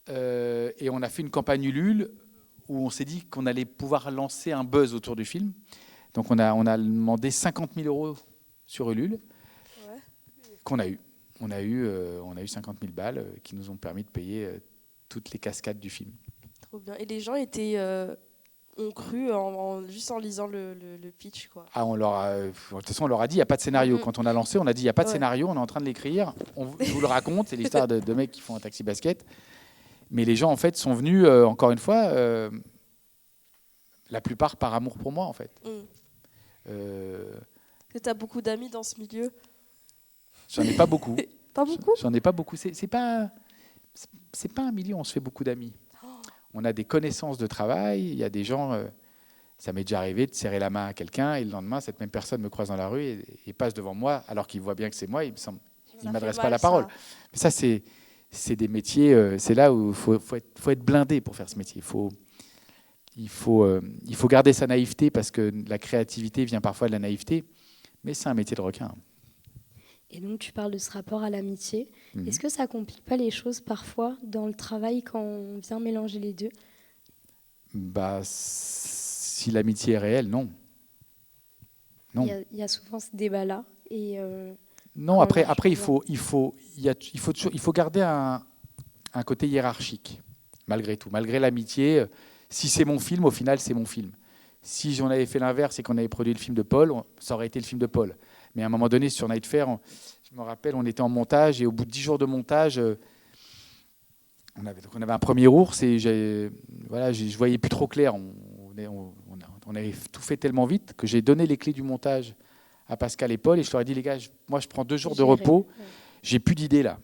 Et on a fait une campagne Ulule où on s'est dit qu'on allait pouvoir lancer un buzz autour du film. Donc, on a demandé 50 000 € sur Ulule. Qu'on a eu. On a eu 50 000 balles qui nous ont permis de payer toutes les cascades du film. Trop bien. Et les gens ont cru juste en lisant le pitch, quoi. De toute façon, on leur a dit, il n'y a pas de scénario. Quand on a lancé, on a dit, il n'y a pas de scénario, on est en train de l'écrire. Je vous le raconte, c'est l'histoire de mecs qui font un taxi basket. Mais les gens, en fait, sont venus, encore une fois, la plupart par amour pour moi, en fait. Tu as beaucoup d'amis dans ce milieu? J'en ai pas beaucoup. Pas beaucoup? J'en ai pas beaucoup. C'est pas un milieu où on se fait beaucoup d'amis. On a des connaissances de travail. Il y a des gens. Ça m'est déjà arrivé de serrer la main à quelqu'un et le lendemain, cette même personne me croise dans la rue et passe devant moi alors qu'il voit bien que c'est moi. Il m'adresse pas la parole. Mais ça, c'est des métiers. C'est là où il faut être blindé pour faire ce métier. Il faut garder sa naïveté parce que la créativité vient parfois de la naïveté. Mais c'est un métier de requin. Et donc, tu parles de ce rapport à l'amitié. Est-ce que ça complique pas les choses parfois dans le travail quand on vient mélanger les deux? Si l'amitié est réelle, non. Il y a souvent ce débat-là. Non, après il faut garder un côté hiérarchique, malgré tout. Malgré l'amitié, si c'est mon film, au final, c'est mon film. Si j'en avais fait l'inverse et qu'on avait produit le film de Paul, ça aurait été le film de Paul. Mais à un moment donné, sur Night Fair, je me rappelle, on était en montage et au bout de 10 jours de montage, on avait un premier ours et je voyais plus trop clair. On avait tout fait tellement vite que j'ai donné les clés du montage à Pascal et Paul et je leur ai dit, les gars, moi je prends 2 jours de repos, j'ai plus d'idées là.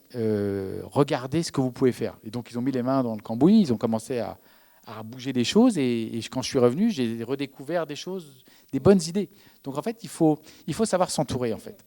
Regardez ce que vous pouvez faire. Et donc ils ont mis les mains dans le cambouis, ils ont commencé à à bouger des choses. Et quand je suis revenu, j'ai redécouvert des choses, des bonnes idées. Donc en fait, il faut savoir s'entourer en fait.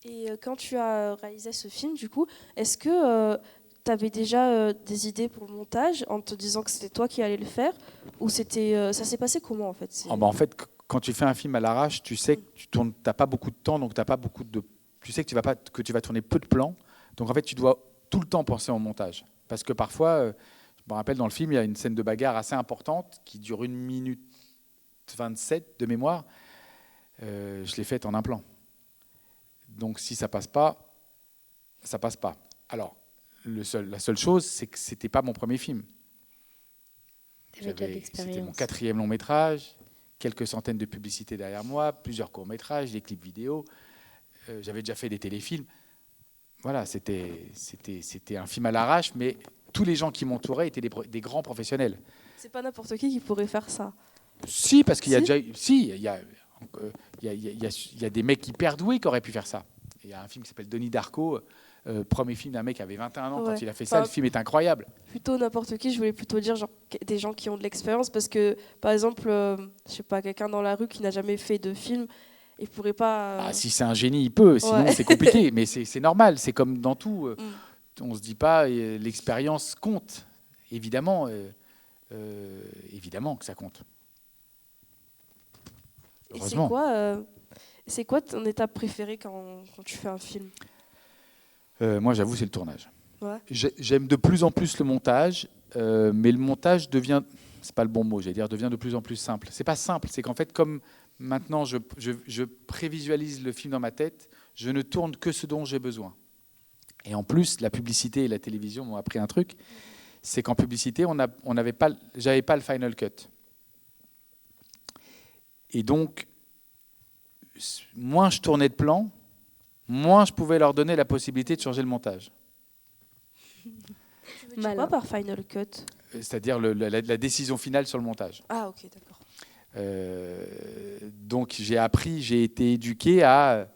Et quand tu as réalisé ce film, du coup, est-ce que tu avais déjà des idées pour le montage en te disant que c'était toi qui allais le faire, ou ça s'est passé comment en fait? En fait, quand tu fais un film à l'arrache, tu sais que tu n'as pas beaucoup de temps, donc tu sais que tu vas tourner peu de plans. Donc en fait, tu dois tout le temps penser au montage. Parce que parfois, je me rappelle dans le film, il y a une scène de bagarre assez importante qui dure 1 minute 27 de mémoire. Je l'ai faite en un plan. Donc si ça passe pas, ça passe pas. Alors, la seule chose, c'est que c'était pas mon premier film. C'était mon 4e long métrage, quelques centaines de publicités derrière moi, plusieurs courts métrages, des clips vidéo. J'avais déjà fait des téléfilms. Voilà, c'était un film à l'arrache, mais tous les gens qui m'entouraient étaient des grands professionnels. C'est pas n'importe qui pourrait faire ça. Si, parce qu'il y a déjà, il y a des mecs hyper doués qui auraient pu faire ça. Il y a un film qui s'appelle Denis Darko, premier film d'un mec qui avait 21 ans quand il a fait ça. Le film est incroyable. Plutôt n'importe qui, je voulais plutôt dire genre des gens qui ont de l'expérience, parce que par exemple, je sais pas, quelqu'un dans la rue qui n'a jamais fait de film, il pourrait pas. Si c'est un génie, il peut. Sinon, c'est compliqué. Mais c'est normal. C'est comme dans tout. On se dit pas l'expérience compte. Évidemment, évidemment que ça compte. Heureusement. C'est quoi ton étape préférée quand tu fais un film? Moi, j'avoue, c'est le tournage. Ouais. J'aime de plus en plus le montage, mais le montage devient, c'est pas le bon mot, j'allais dire, devient de plus en plus simple. C'est pas simple, c'est qu'en fait, comme maintenant je prévisualise le film dans ma tête, je ne tourne que ce dont j'ai besoin. Et en plus, la publicité et la télévision m'ont appris un truc, c'est qu'en publicité, j'avais pas le final cut. Et donc, moins je tournais de plans, moins je pouvais leur donner la possibilité de changer le montage. Tu veux dire quoi par final cut? C'est-à-dire la décision finale sur le montage. Ah ok, d'accord. Donc j'ai été éduqué à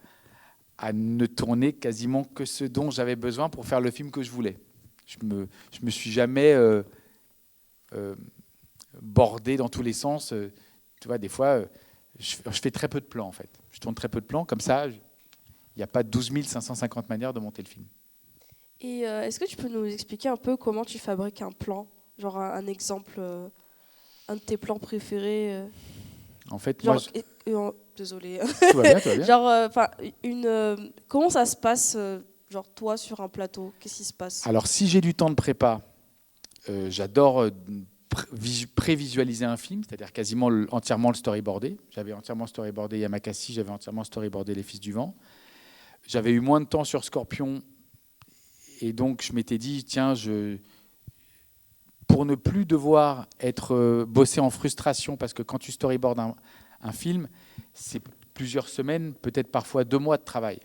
ne tourner quasiment que ce dont j'avais besoin pour faire le film que je voulais. Je me suis jamais bordé dans tous les sens. Tu vois, des fois, je fais très peu de plans en fait. Je tourne très peu de plans, comme ça, il n'y a pas 12 550 manières de monter le film. Et est-ce que tu peux nous expliquer un peu comment tu fabriques un plan? Genre un exemple, un de tes plans préférés En fait, genre, désolée. Tout va bien. Genre, comment ça se passe, genre toi sur un plateau? Qu'est-ce qui se passe? Alors, si j'ai du temps de prépa, j'adore prévisualiser un film, c'est-à-dire quasiment entièrement le storyboarder. J'avais entièrement storyboardé Yamakasi, j'avais entièrement storyboardé Les Fils du Vent. J'avais eu moins de temps sur Scorpion, et donc je m'étais dit, tiens, pour ne plus devoir bosser en frustration, parce que quand tu storyboardes un film, c'est plusieurs semaines, peut-être parfois 2 mois de travail.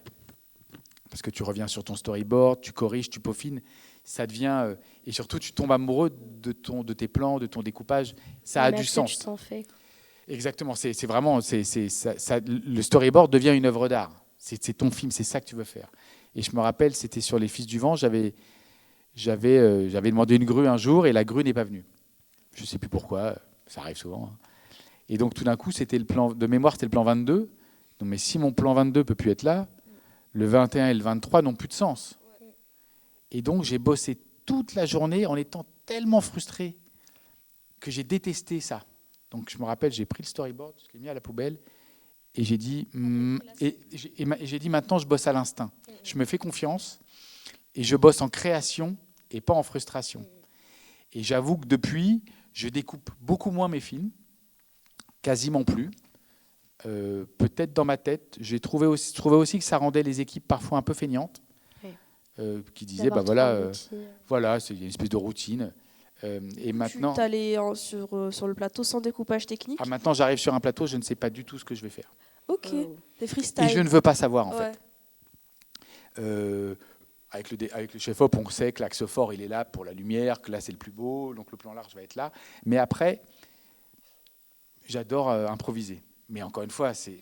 Parce que tu reviens sur ton storyboard, tu corriges, tu peaufines, ça devient... et surtout, tu tombes amoureux de tes plans, de ton découpage. Ça a du sens. Exactement, c'est vraiment... le storyboard devient une œuvre d'art. C'est ton film, c'est ça que tu veux faire. Et je me rappelle, c'était sur Les Fils du Vent, j'avais demandé une grue un jour et la grue n'est pas venue. Je ne sais plus pourquoi, ça arrive souvent. Et donc tout d'un coup, c'était le plan de mémoire, c'était le plan 22. Donc, mais si mon plan 22 ne peut plus être là, le 21 et le 23 n'ont plus de sens. Et donc j'ai bossé toute la journée en étant tellement frustré que j'ai détesté ça. Donc je me rappelle, j'ai pris le storyboard, je l'ai mis à la poubelle et j'ai dit, j'ai dit maintenant je bosse à l'instinct. Je me fais confiance et je bosse en création et pas en frustration. Et j'avoue que depuis, je découpe beaucoup moins mes films, quasiment plus. Peut-être dans ma tête, j'ai trouvé aussi que ça rendait les équipes parfois un peu feignantes, qui disaient, voilà, c'est une espèce de routine. Et maintenant, tu allais sur le plateau sans découpage technique? Maintenant, j'arrive sur un plateau, je ne sais pas du tout ce que je vais faire. Ok, des freestyles. Et je ne veux pas savoir, en fait. Avec le chef-op, on sait que l'axe fort, il est là pour la lumière, que là, c'est le plus beau, donc le plan large va être là. Mais après, j'adore improviser. Mais encore une fois, c'est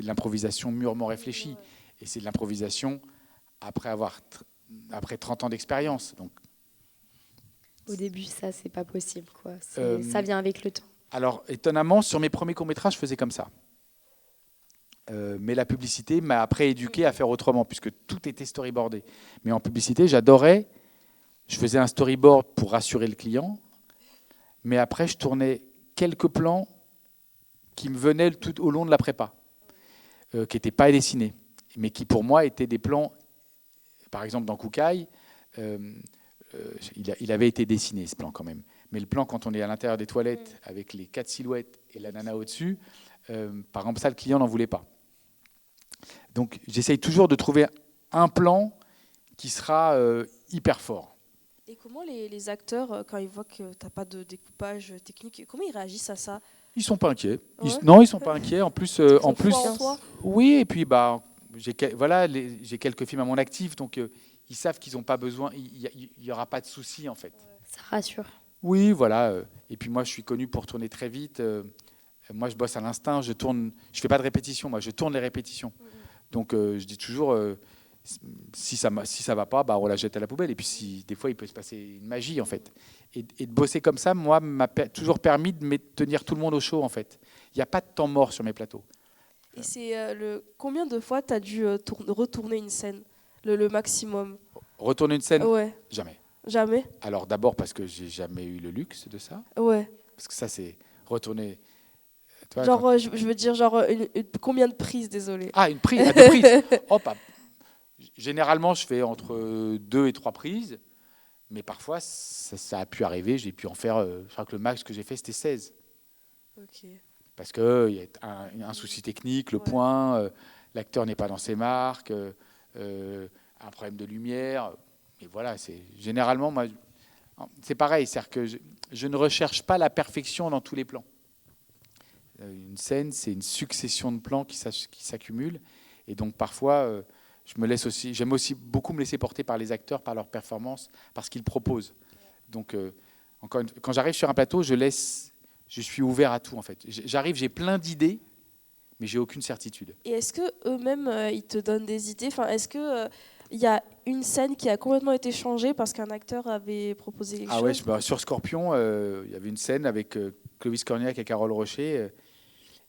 de l'improvisation mûrement réfléchie. Et c'est de l'improvisation après 30 ans d'expérience. Donc, Au début, ça, c'est pas possible, quoi. Euh, Ça vient avec le temps. Alors, étonnamment, sur mes premiers courts-métrages, je faisais comme ça. Mais la publicité m'a après éduqué à faire autrement, puisque tout était storyboardé. Mais en publicité, j'adorais. Je faisais un storyboard pour rassurer le client, mais après, je tournais quelques plans qui me venaient tout au long de la prépa, qui n'étaient pas dessinés, mais qui pour moi étaient des plans, par exemple dans Koukaï, il avait été dessiné ce plan quand même. Mais le plan quand on est à l'intérieur des toilettes avec les 4 silhouettes et la nana au-dessus, par exemple ça le client n'en voulait pas. Donc j'essaye toujours de trouver un plan qui sera hyper fort. Et comment les acteurs, quand ils voient que tu n'as pas de découpage technique, comment ils réagissent à ça? Ils ne sont pas inquiets. Ouais. Non, ils ne sont pas inquiets. En plus, Ils ont foi en toi. oui, et puis j'ai quelques films à mon actif, donc ils savent qu'ils n'ont pas besoin, il n'y aura pas de souci en fait. Ça rassure. Oui, voilà. Et puis moi, je suis connu pour tourner très vite. Moi, je bosse à l'instinct, je fais pas de répétition, moi, je tourne les répétitions. Donc, je dis toujours, si ça va pas, on la jette à la poubelle. Et puis, des fois, il peut se passer une magie, en fait. Et de bosser comme ça, moi, m'a toujours permis de tenir tout le monde au chaud, en fait. Il n'y a pas de temps mort sur mes plateaux. Et c'est combien de fois tu as dû retourner une scène, le maximum? Retourner une scène? Ouais. Jamais. Jamais? Alors, d'abord, parce que j'ai jamais eu le luxe de ça. Ouais. Parce que ça, c'est retourner... Toi, genre, je veux dire, genre, combien de prises, désolé. Ah, une prise, deux prises. Oh, généralement, je fais entre 2 et 3 prises, mais parfois, ça a pu arriver. J'ai pu en faire, je crois que le max que j'ai fait, c'était 16. Ok. Parce qu'il y a un souci technique, le point, l'acteur n'est pas dans ses marques, un problème de lumière. Et voilà, généralement, moi, c'est pareil, c'est-à-dire que je ne recherche pas la perfection dans tous les plans. Une scène, c'est une succession de plans qui s'accumulent. Et donc parfois, j'aime aussi beaucoup me laisser porter par les acteurs, par leur performance, par ce qu'ils proposent. Donc, quand j'arrive sur un plateau, je suis ouvert à tout en fait. J'arrive, j'ai plein d'idées, mais j'ai aucune certitude. Et est-ce que eux-mêmes, ils te donnent des idées? Enfin, est-ce que il y a une scène qui a complètement été changée parce qu'un acteur avait proposé quelque chose? Ouais, sur Scorpion, il y avait une scène avec Clovis Cornillac et Carole Rocher,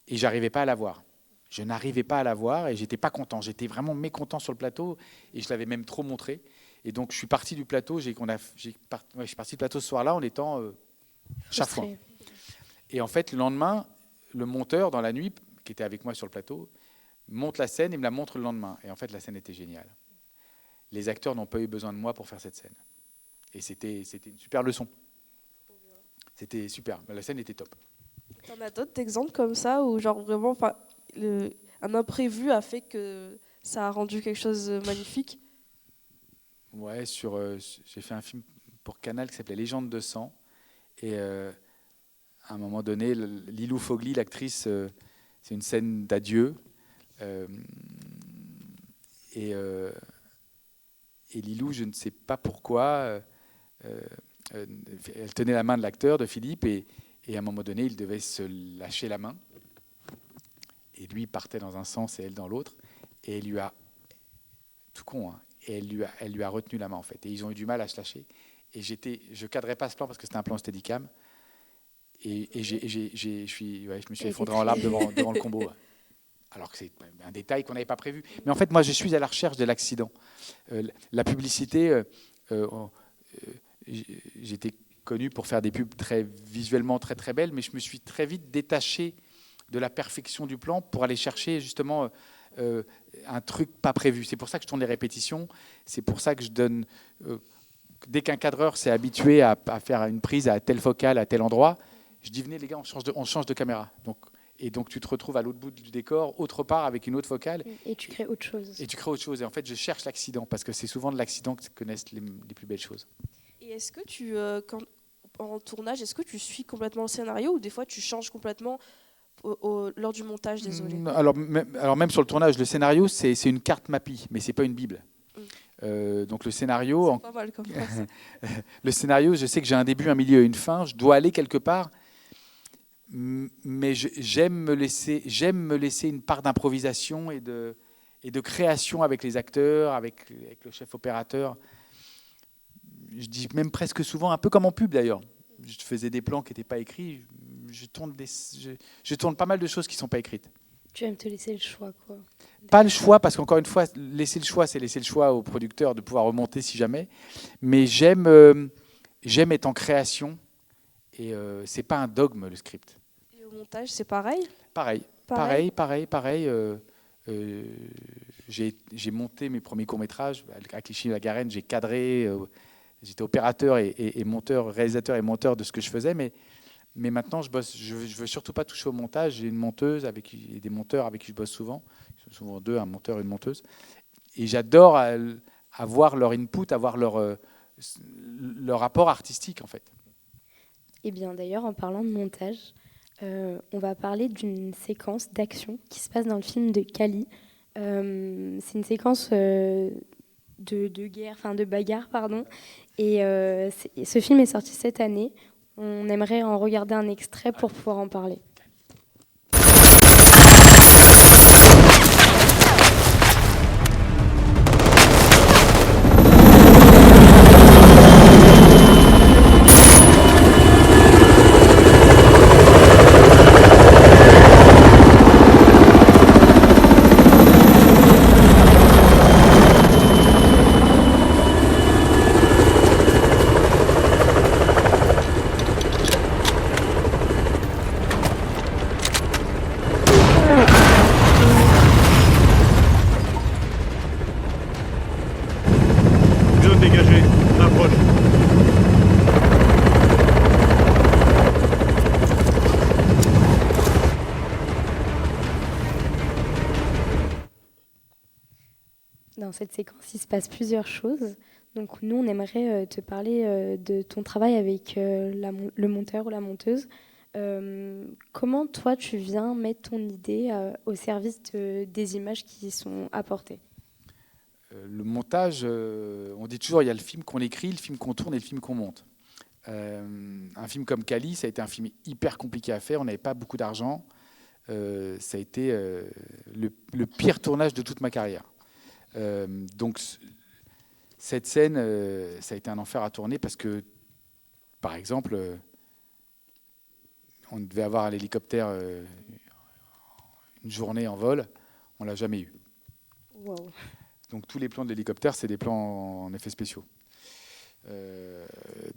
et j'arrivais pas à la voir. Je n'arrivais pas à la voir et j'étais pas content. J'étais vraiment mécontent sur le plateau et je l'avais même trop montré. Et donc je suis parti du plateau. Je suis parti du plateau ce soir-là en étant chafouin. Et en fait, le lendemain, le monteur dans la nuit, qui était avec moi sur le plateau, monte la scène et me la montre le lendemain. Et en fait, la scène était géniale. Les acteurs n'ont pas eu besoin de moi pour faire cette scène. Et c'était une super leçon. C'était super. La scène était top. T'en as d'autres exemples comme ça où genre vraiment, un imprévu a fait que ça a rendu quelque chose de magnifique? Ouais, j'ai fait un film pour Canal qui s'appelait Légende de sang. Et à un moment donné, Lilou Fogli, l'actrice, c'est une scène d'adieu. Et Lilou, je ne sais pas pourquoi, elle tenait la main de l'acteur, de Philippe, et à un moment donné, il devait se lâcher la main. Et lui partait dans un sens et elle dans l'autre. Et elle lui a, tout con, hein, et elle lui a retenu la main en fait. Et ils ont eu du mal à se lâcher. Et je cadrais pas ce plan parce que c'était un plan Steadicam. Et je me suis effondré en larmes devant le combo. Alors que c'est un détail qu'on n'avait pas prévu. Mais en fait, moi, je suis à la recherche de l'accident. La publicité, j'étais connu pour faire des pubs visuellement très très belles, mais je me suis très vite détaché de la perfection du plan pour aller chercher justement un truc pas prévu. C'est pour ça que je tourne les répétitions. C'est pour ça que je donne... dès qu'un cadreur s'est habitué à faire une prise à tel focal, à tel endroit, je dis venez les gars, on change de caméra. Et donc tu te retrouves à l'autre bout du décor, autre part, avec une autre focale. Et tu crées autre chose. Et en fait, je cherche l'accident, parce que c'est souvent de l'accident que naissent les plus belles choses. Et est-ce que en tournage, est-ce que tu suis complètement le scénario ou des fois tu changes complètement lors du montage, désolé? Alors même sur le tournage, le scénario, c'est une carte Mappy, mais c'est pas une Bible. Donc le scénario, c'est pas mal comme ça. Le scénario, je sais que j'ai un début, un milieu et une fin. Je dois aller quelque part, mais j'aime me laisser une part d'improvisation et de création avec les acteurs, avec le chef opérateur. je dis même presque souvent, un peu comme en pub d'ailleurs. Je faisais des plans qui n'étaient pas écrits. Je tourne pas mal de choses qui ne sont pas écrites. Tu aimes te laisser le choix, quoi. Pas le choix, parce qu'encore une fois, laisser le choix, c'est laisser le choix au producteur de pouvoir remonter si jamais. Mais j'aime être en création. Et c'est pas un dogme, le script. Et au montage, c'est pareil ? Pareil. J'ai monté mes premiers courts-métrages à Clichy-la-Garenne. J'ai cadré, j'étais opérateur et monteur, réalisateur et monteur de ce que je faisais. Mais maintenant, je veux surtout pas toucher au montage. J'ai une monteuse et des monteurs avec qui je bosse souvent. Ils sont souvent deux, un monteur et une monteuse. Et j'adore avoir leur input, avoir leur rapport artistique, en fait. Eh bien, d'ailleurs, en parlant de montage, on va parler d'une séquence d'action qui se passe dans le film de Kali. C'est une séquence de guerre, enfin de bagarre, pardon. Et ce film est sorti cette année. On aimerait en regarder un extrait pour pouvoir en parler. Zone dégagée, on approche. Dans cette séquence, il se passe plusieurs choses. Donc nous, on aimerait te parler de ton travail avec le monteur ou la monteuse. Comment toi, tu viens mettre ton idée au service des images qui y sont apportées ? Le montage, on dit toujours il y a le film qu'on écrit, le film qu'on tourne et le film qu'on monte. Un film comme Kali, ça a été un film hyper compliqué à faire, on n'avait pas beaucoup d'argent. Ça a été le pire tournage de toute ma carrière. Donc cette scène, ça a été un enfer à tourner parce que, par exemple, on devait avoir l'hélicoptère une journée en vol, on ne l'a jamais eu. Wow. Donc tous les plans de l'hélicoptère, c'est des plans en effets spéciaux.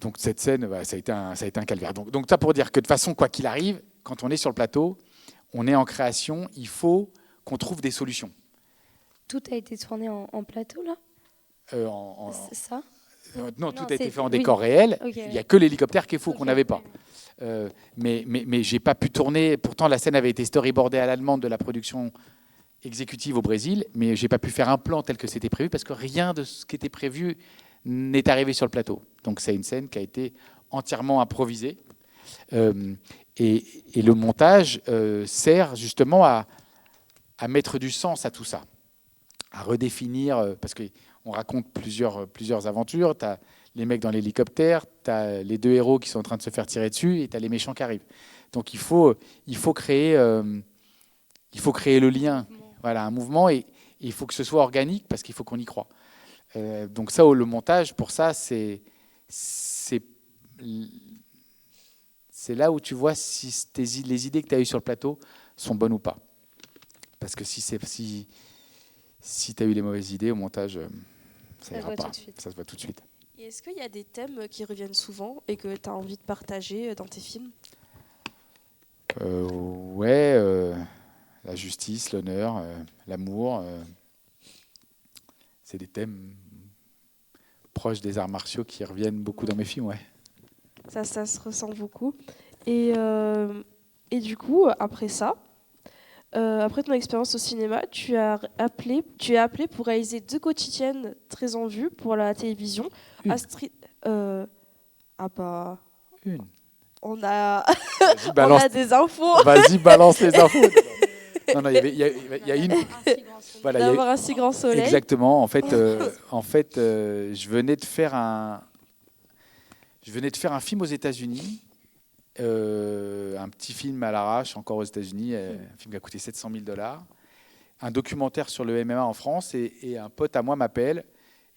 Donc cette scène, ça a été un calvaire. Donc ça pour dire que de toute façon, quoi qu'il arrive, quand on est sur le plateau, on est en création, il faut qu'on trouve des solutions. Tout a été tourné en plateau, là ? C'est ça ? Non, tout a été fait en décor réel. Okay. Il n'y a que l'hélicoptère qui est faux, qu'on n'avait pas. Mais j'ai pas pu tourner. Pourtant, la scène avait été storyboardée à l'allemande de la production exécutive au Brésil, mais j'ai pas pu faire un plan tel que c'était prévu parce que rien de ce qui était prévu n'est arrivé sur le plateau. Donc c'est une scène qui a été entièrement improvisée. Et le montage sert justement à mettre du sens à tout ça, à redéfinir, parce qu'on raconte plusieurs aventures. Tu as les mecs dans l'hélicoptère, tu as les deux héros qui sont en train de se faire tirer dessus et tu as les méchants qui arrivent. Donc il faut créer le lien, voilà, un mouvement, et il faut que ce soit organique parce qu'il faut qu'on y croit. Donc ça, le montage, pour ça, c'est là où tu vois si les idées que tu as eues sur le plateau sont bonnes ou pas. Parce que si tu as eu les mauvaises idées au montage, ça ira pas. Ça se voit tout de suite. Et est-ce qu'il y a des thèmes qui reviennent souvent et que tu as envie de partager dans tes films ? La justice, l'honneur, l'amour, c'est des thèmes proches des arts martiaux qui reviennent beaucoup dans mes films, ouais. Ça se ressent beaucoup. Et du coup, après ça, après ton expérience au cinéma, tu es appelé pour réaliser 2 quotidiennes très en vue pour la télévision. Une. Une. On a des infos. Vas-y, balance les infos. Non, il y a une. Voilà, d'avoir un si grand soleil. Exactement. En fait, je venais de faire un film aux États-Unis, un petit film à l'arrache, encore aux États-Unis, un film qui a coûté $700 000, un documentaire sur le MMA en France, et un pote à moi m'appelle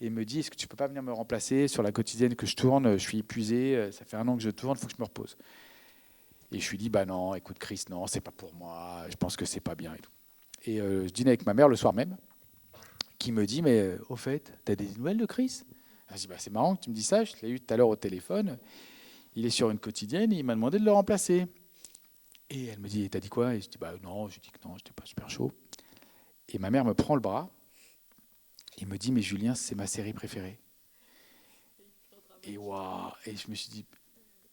et me dit, est-ce que tu peux pas venir me remplacer sur la quotidienne que je tourne? Je suis épuisé, ça fait 1 an que je tourne, il faut que je me repose. Et je lui dis, bah non, écoute Chris, non, c'est pas pour moi, je pense que c'est pas bien et tout. Et je dîne avec ma mère le soir même, qui me dit, mais au fait, t'as des nouvelles de Chris? Je dis, bah, c'est marrant que tu me dis ça, je l'ai eu tout à l'heure au téléphone, il est sur une quotidienne et il m'a demandé de le remplacer. Et elle me dit, t'as dit quoi? Et je dis, bah non, je dis que non, j'étais pas super chaud. Et ma mère me prend le bras et me dit, mais Julien, c'est ma série préférée. Et waouh! Et je me suis dit,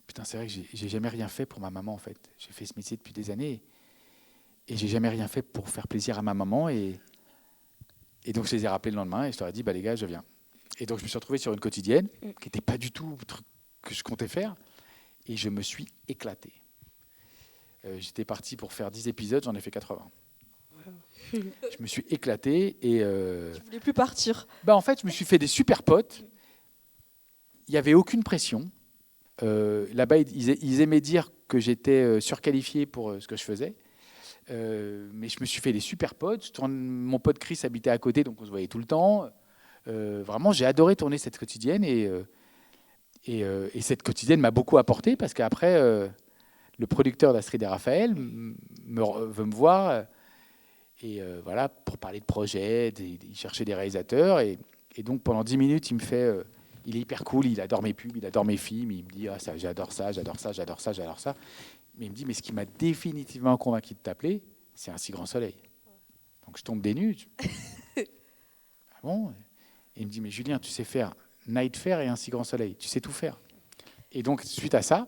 putain, c'est vrai que j'ai jamais rien fait pour ma maman en fait. J'ai fait ce métier depuis des années et j'ai jamais rien fait pour faire plaisir à ma maman. Et donc je les ai rappelés le lendemain et je leur ai dit, bah les gars, je viens. Et donc je me suis retrouvé sur une quotidienne qui n'était pas du tout le truc que je comptais faire et je me suis éclaté. J'étais parti pour faire 10 épisodes, j'en ai fait 80. Je me suis éclaté et... Tu voulais plus partir. Bah en fait, je me suis fait des super potes. Il n'y avait aucune pression. Là-bas, ils aimaient dire que j'étais surqualifié pour ce que je faisais. Mais je me suis fait des super potes. Mon pote Chris habitait à côté, donc on se voyait tout le temps. Vraiment, j'ai adoré tourner cette quotidienne. Et cette quotidienne m'a beaucoup apporté parce qu'après, le producteur d'Astrid et Raphaël veut me voir. Et voilà, pour parler de projet, il cherchait des réalisateurs. Et donc, pendant 10 minutes, il me fait... il est hyper cool, il adore mes pubs, il adore mes films. Il me dit, ah, ça, j'adore ça, j'adore ça, j'adore ça, j'adore ça. Mais il me dit, mais ce qui m'a définitivement convaincu de t'appeler, c'est Un si grand soleil. Donc, je tombe des nues. Ah bon? Et il me dit, mais Julien, tu sais faire Night Fair et Un si grand soleil. Tu sais tout faire. Et donc, suite à ça,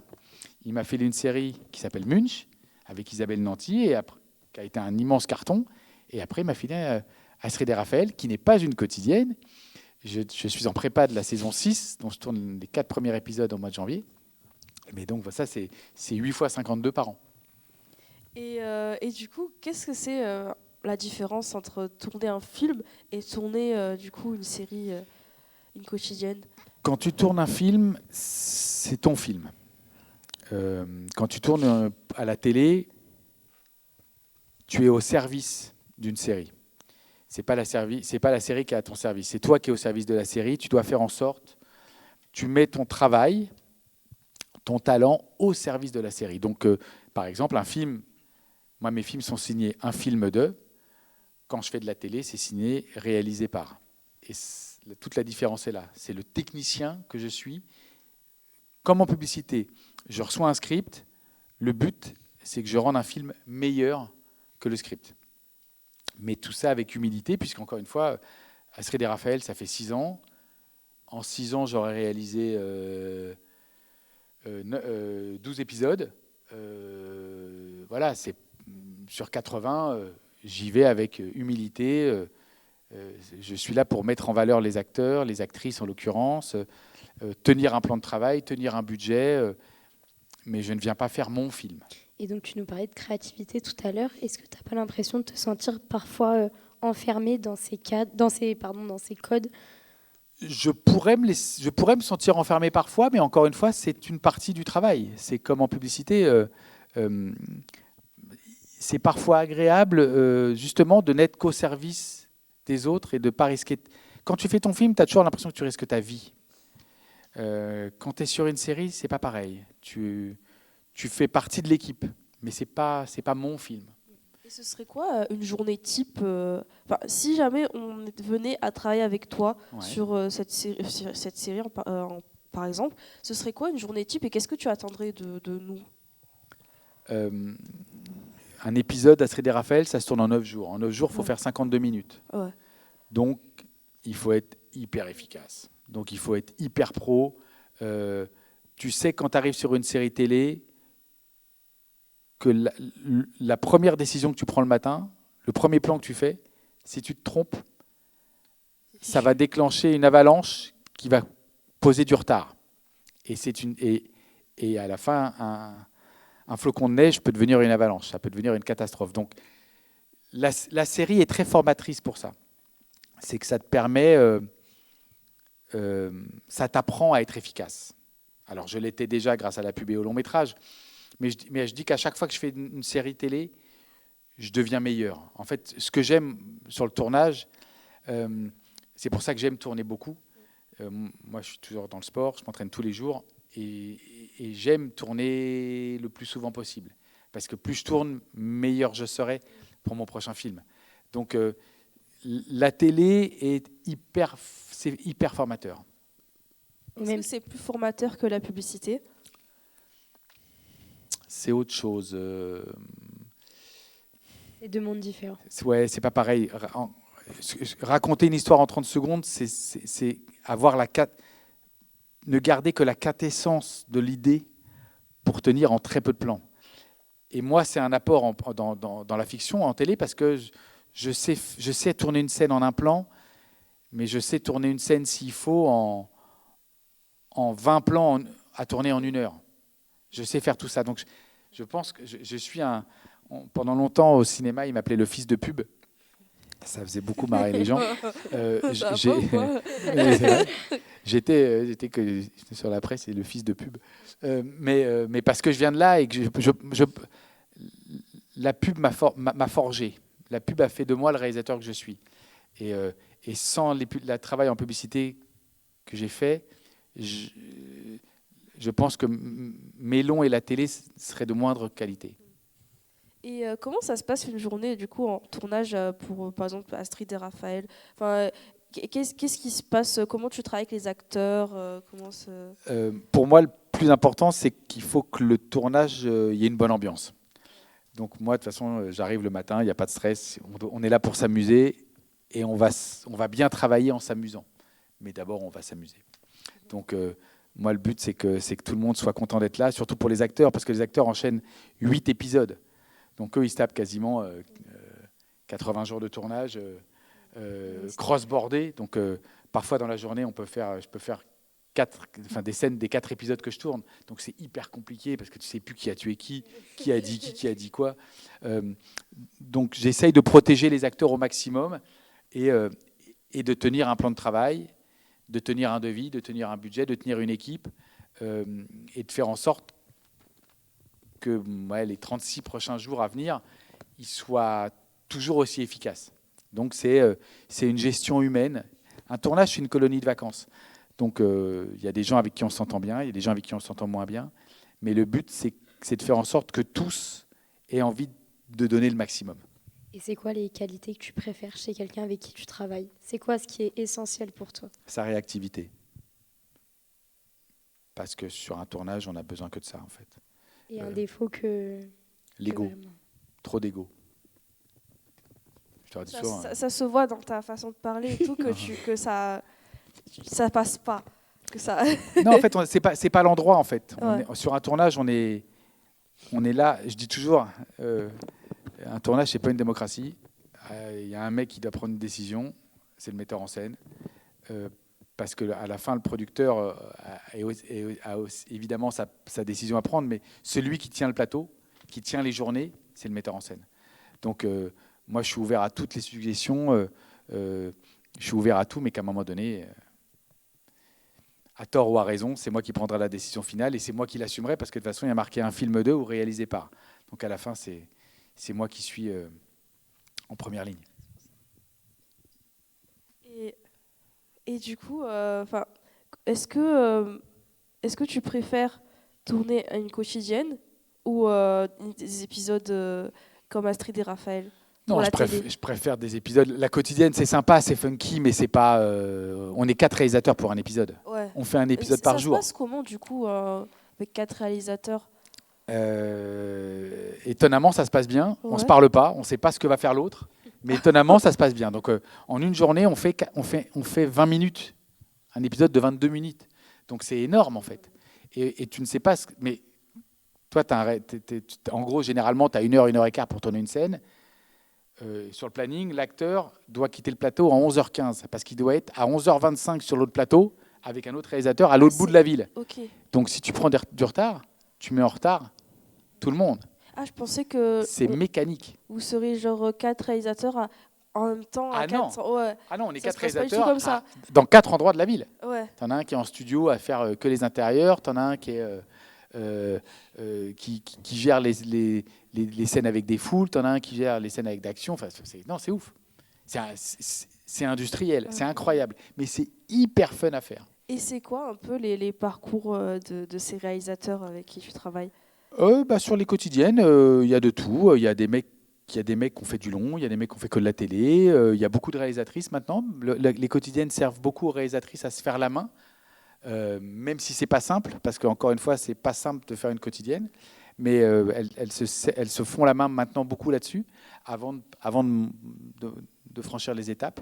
il m'a fait une série qui s'appelle Munch, avec Isabelle Nanty, et après, qui a été un immense carton. Et après, il m'a filé Astrid et Raphaël, qui n'est pas une quotidienne. Je suis en prépa de la saison 6, dont je tourne les 4 premiers épisodes au mois de janvier. Mais donc, ça, c'est 8 fois 52 par an. Et du coup, qu'est-ce que c'est la différence entre tourner un film et tourner du coup une série, une quotidienne? Quand tu tournes un film, c'est ton film. Quand tu tournes à la télé, tu es au service d'une série. C'est pas la série qui est à ton service. C'est toi qui es au service de la série. Tu dois faire en sorte, tu mets ton travail, ton talent au service de la série. Donc, par exemple, un film, moi, mes films sont signés un film de. Quand je fais de la télé, c'est signé réalisé par. Et toute la différence est là. C'est le technicien que je suis. Comme en publicité, je reçois un script. Le but, c'est que je rende un film meilleur que le script. Mais tout ça avec humilité, puisqu'encore une fois, Astrid et Raphaël, ça fait 6 ans. En 6 ans, j'aurais réalisé 12 épisodes. Voilà, c'est sur 80, j'y vais avec humilité. Je suis là pour mettre en valeur les acteurs, les actrices en l'occurrence, tenir un plan de travail, tenir un budget, mais je ne viens pas faire mon film. Et donc, tu nous parlais de créativité tout à l'heure. Est-ce que tu n'as pas l'impression de te sentir parfois enfermé dans ces codes? Je pourrais me sentir enfermé parfois, mais encore une fois, c'est une partie du travail. C'est comme en publicité. C'est parfois agréable, justement, de n'être qu'au service des autres et de ne pas risquer. Quand tu fais ton film, tu as toujours l'impression que tu risques ta vie. Quand tu es sur une série, c'est pas pareil. Tu fais partie de l'équipe, mais c'est pas mon film. Et ce serait quoi une journée type si jamais on venait à travailler avec toi sur cette série par exemple, ce serait quoi une journée type et qu'est-ce que tu attendrais de nous? Un épisode d'Astrid et Raphaël, ça se tourne en 9 jours. En 9 jours, il faut faire 52 minutes. Ouais. Donc, il faut être hyper efficace. Donc, il faut être hyper pro. Tu sais, quand tu arrives sur une série télé, que la première décision que tu prends le matin, le premier plan que tu fais, si tu te trompes, ça va déclencher une avalanche qui va poser du retard. Et à la fin, un flocon de neige peut devenir une avalanche, ça peut devenir une catastrophe. Donc, la série est très formatrice pour ça. C'est que ça te permet, ça t'apprend à être efficace. Alors, je l'étais déjà grâce à la pub et au long métrage, mais je dis qu'à chaque fois que je fais une série télé, je deviens meilleur. En fait, ce que j'aime sur le tournage, c'est pour ça que j'aime tourner beaucoup, Moi, je suis toujours dans le sport, je m'entraîne tous les jours et j'aime tourner le plus souvent possible. Parce que plus je tourne, meilleur je serai pour mon prochain film. Donc, la télé c'est hyper formateur. Est-ce que c'est plus formateur que la publicité? C'est autre chose. C'est deux mondes différents. Ouais, c'est pas pareil. Raconter une histoire en 30 secondes, c'est avoir ne garder que la quintessence de l'idée pour tenir en très peu de plans. Et moi, c'est un apport dans la fiction, en télé, parce que je sais tourner une scène en un plan, mais je sais tourner une scène s'il faut en 20 plans à tourner en 1 heure. Je sais faire tout ça. Donc, je pense que je suis pendant longtemps, au cinéma, il m'appelait le fils de pub. Ça faisait beaucoup marrer les gens. J'étais sur la presse et le fils de pub. Mais parce que je viens de là et que la pub m'a forgé. La pub a fait de moi le réalisateur que je suis. Et sans le travail en publicité que j'ai fait, je pense que mes longs et la télé seraient de moindre qualité. Et comment ça se passe une journée du coup en tournage pour par exemple Astrid et Raphaël? Enfin, qu'est-ce qui se passe? Comment tu travailles avec les acteurs? Pour moi, le plus important, c'est qu'il faut que le tournage, il y ait une bonne ambiance. Donc moi, de toute façon, j'arrive le matin, il n'y a pas de stress. On est là pour s'amuser et on va bien travailler en s'amusant. Mais d'abord, on va s'amuser. Donc moi, le but, c'est que tout le monde soit content d'être là, surtout pour les acteurs, parce que les acteurs enchaînent 8 épisodes. Donc eux, ils se tapent quasiment 80 jours de tournage, cross-bordés. Donc parfois dans la journée, je peux faire des scènes des 4 épisodes que je tourne. Donc c'est hyper compliqué parce que tu ne sais plus qui a tué qui a dit qui a dit quoi. Donc j'essaye de protéger les acteurs au maximum et de tenir un plan de travail, de tenir un devis, de tenir un budget, de tenir une équipe et de faire en sorte que les 36 prochains jours à venir, ils soient toujours aussi efficaces. Donc c'est une gestion humaine. Un tournage, c'est une colonie de vacances. Donc il y a des gens avec qui on s'entend bien, il y a des gens avec qui on s'entend moins bien. Mais le but, c'est de faire en sorte que tous aient envie de donner le maximum. Et c'est quoi les qualités que tu préfères chez quelqu'un avec qui tu travailles? C'est quoi ce qui est essentiel pour toi? Sa réactivité. Parce que sur un tournage, on n'a besoin que de ça, en fait. Et un défaut que... L'ego. Trop d'ego. Ça se voit dans ta façon de parler et tout, que ça passe pas. Que ça... Non, en fait, c'est pas l'endroit, en fait. Ouais. Sur un tournage, on est là, je dis toujours, un tournage, c'est pas une démocratie. Il y a un mec qui doit prendre une décision, c'est le metteur en scène. Parce qu'à la fin, le producteur a évidemment sa décision à prendre, mais celui qui tient le plateau, qui tient les journées, c'est le metteur en scène. Donc, moi, je suis ouvert à toutes les suggestions, je suis ouvert à tout, mais qu'à un moment donné, à tort ou à raison, c'est moi qui prendrai la décision finale et c'est moi qui l'assumerai, parce que de toute façon, il y a marqué un film d'eux ou réalisé par. Donc, à la fin, c'est moi qui suis en première ligne. Et du coup, est-ce que tu préfères tourner une quotidienne ou des épisodes comme Astrid et Raphaël? Non, je préfère des épisodes. La quotidienne, c'est sympa, c'est funky, mais c'est pas. On est 4 réalisateurs pour un épisode. Ouais. On fait un épisode par jour. Ça se passe comment du coup avec 4 réalisateurs? Étonnamment, ça se passe bien. Ouais. On se parle pas, on sait pas ce que va faire l'autre, mais étonnamment, ça se passe bien. Donc, en une journée, on fait 20 minutes, un épisode de 22 minutes. Donc, c'est énorme en fait. Et tu ne sais pas mais toi, en gros, généralement, tu as 1 heure, 1 heure et quart pour tourner une scène. Sur le planning, l'acteur doit quitter le plateau à 11h15 parce qu'il doit être à 11h25 sur l'autre plateau avec un autre réalisateur à l'autre bout de la ville. Okay. Donc, si tu prends du retard, tu mets en retard tout le monde. Ah, je pensais que... C'est mécanique. Vous serez genre 4 réalisateurs en même temps. Ah non. Ouais. Ah non, on est Ça 4 se passe pas du tout réalisateurs comme ça. dans 4 endroits de la ville. Ouais. T'en as un qui est en studio à faire que les intérieurs, t'en as un qui est qui gère les scènes avec des foules, t'en as un qui gère les scènes avec d'action. Enfin, c'est ouf. C'est industriel, c'est incroyable, mais c'est hyper fun à faire. Et c'est quoi un peu les parcours de ces réalisateurs avec qui tu travailles? Sur les quotidiennes, il y a de tout. Il y a des mecs qui ont fait du long, il y a des mecs qui ont fait que de la télé. Il y a beaucoup de réalisatrices maintenant. Les quotidiennes servent beaucoup aux réalisatrices à se faire la main, même si c'est pas simple, parce qu'encore une fois, c'est pas simple de faire une quotidienne. Mais elles se font la main maintenant beaucoup là-dessus, avant de franchir les étapes.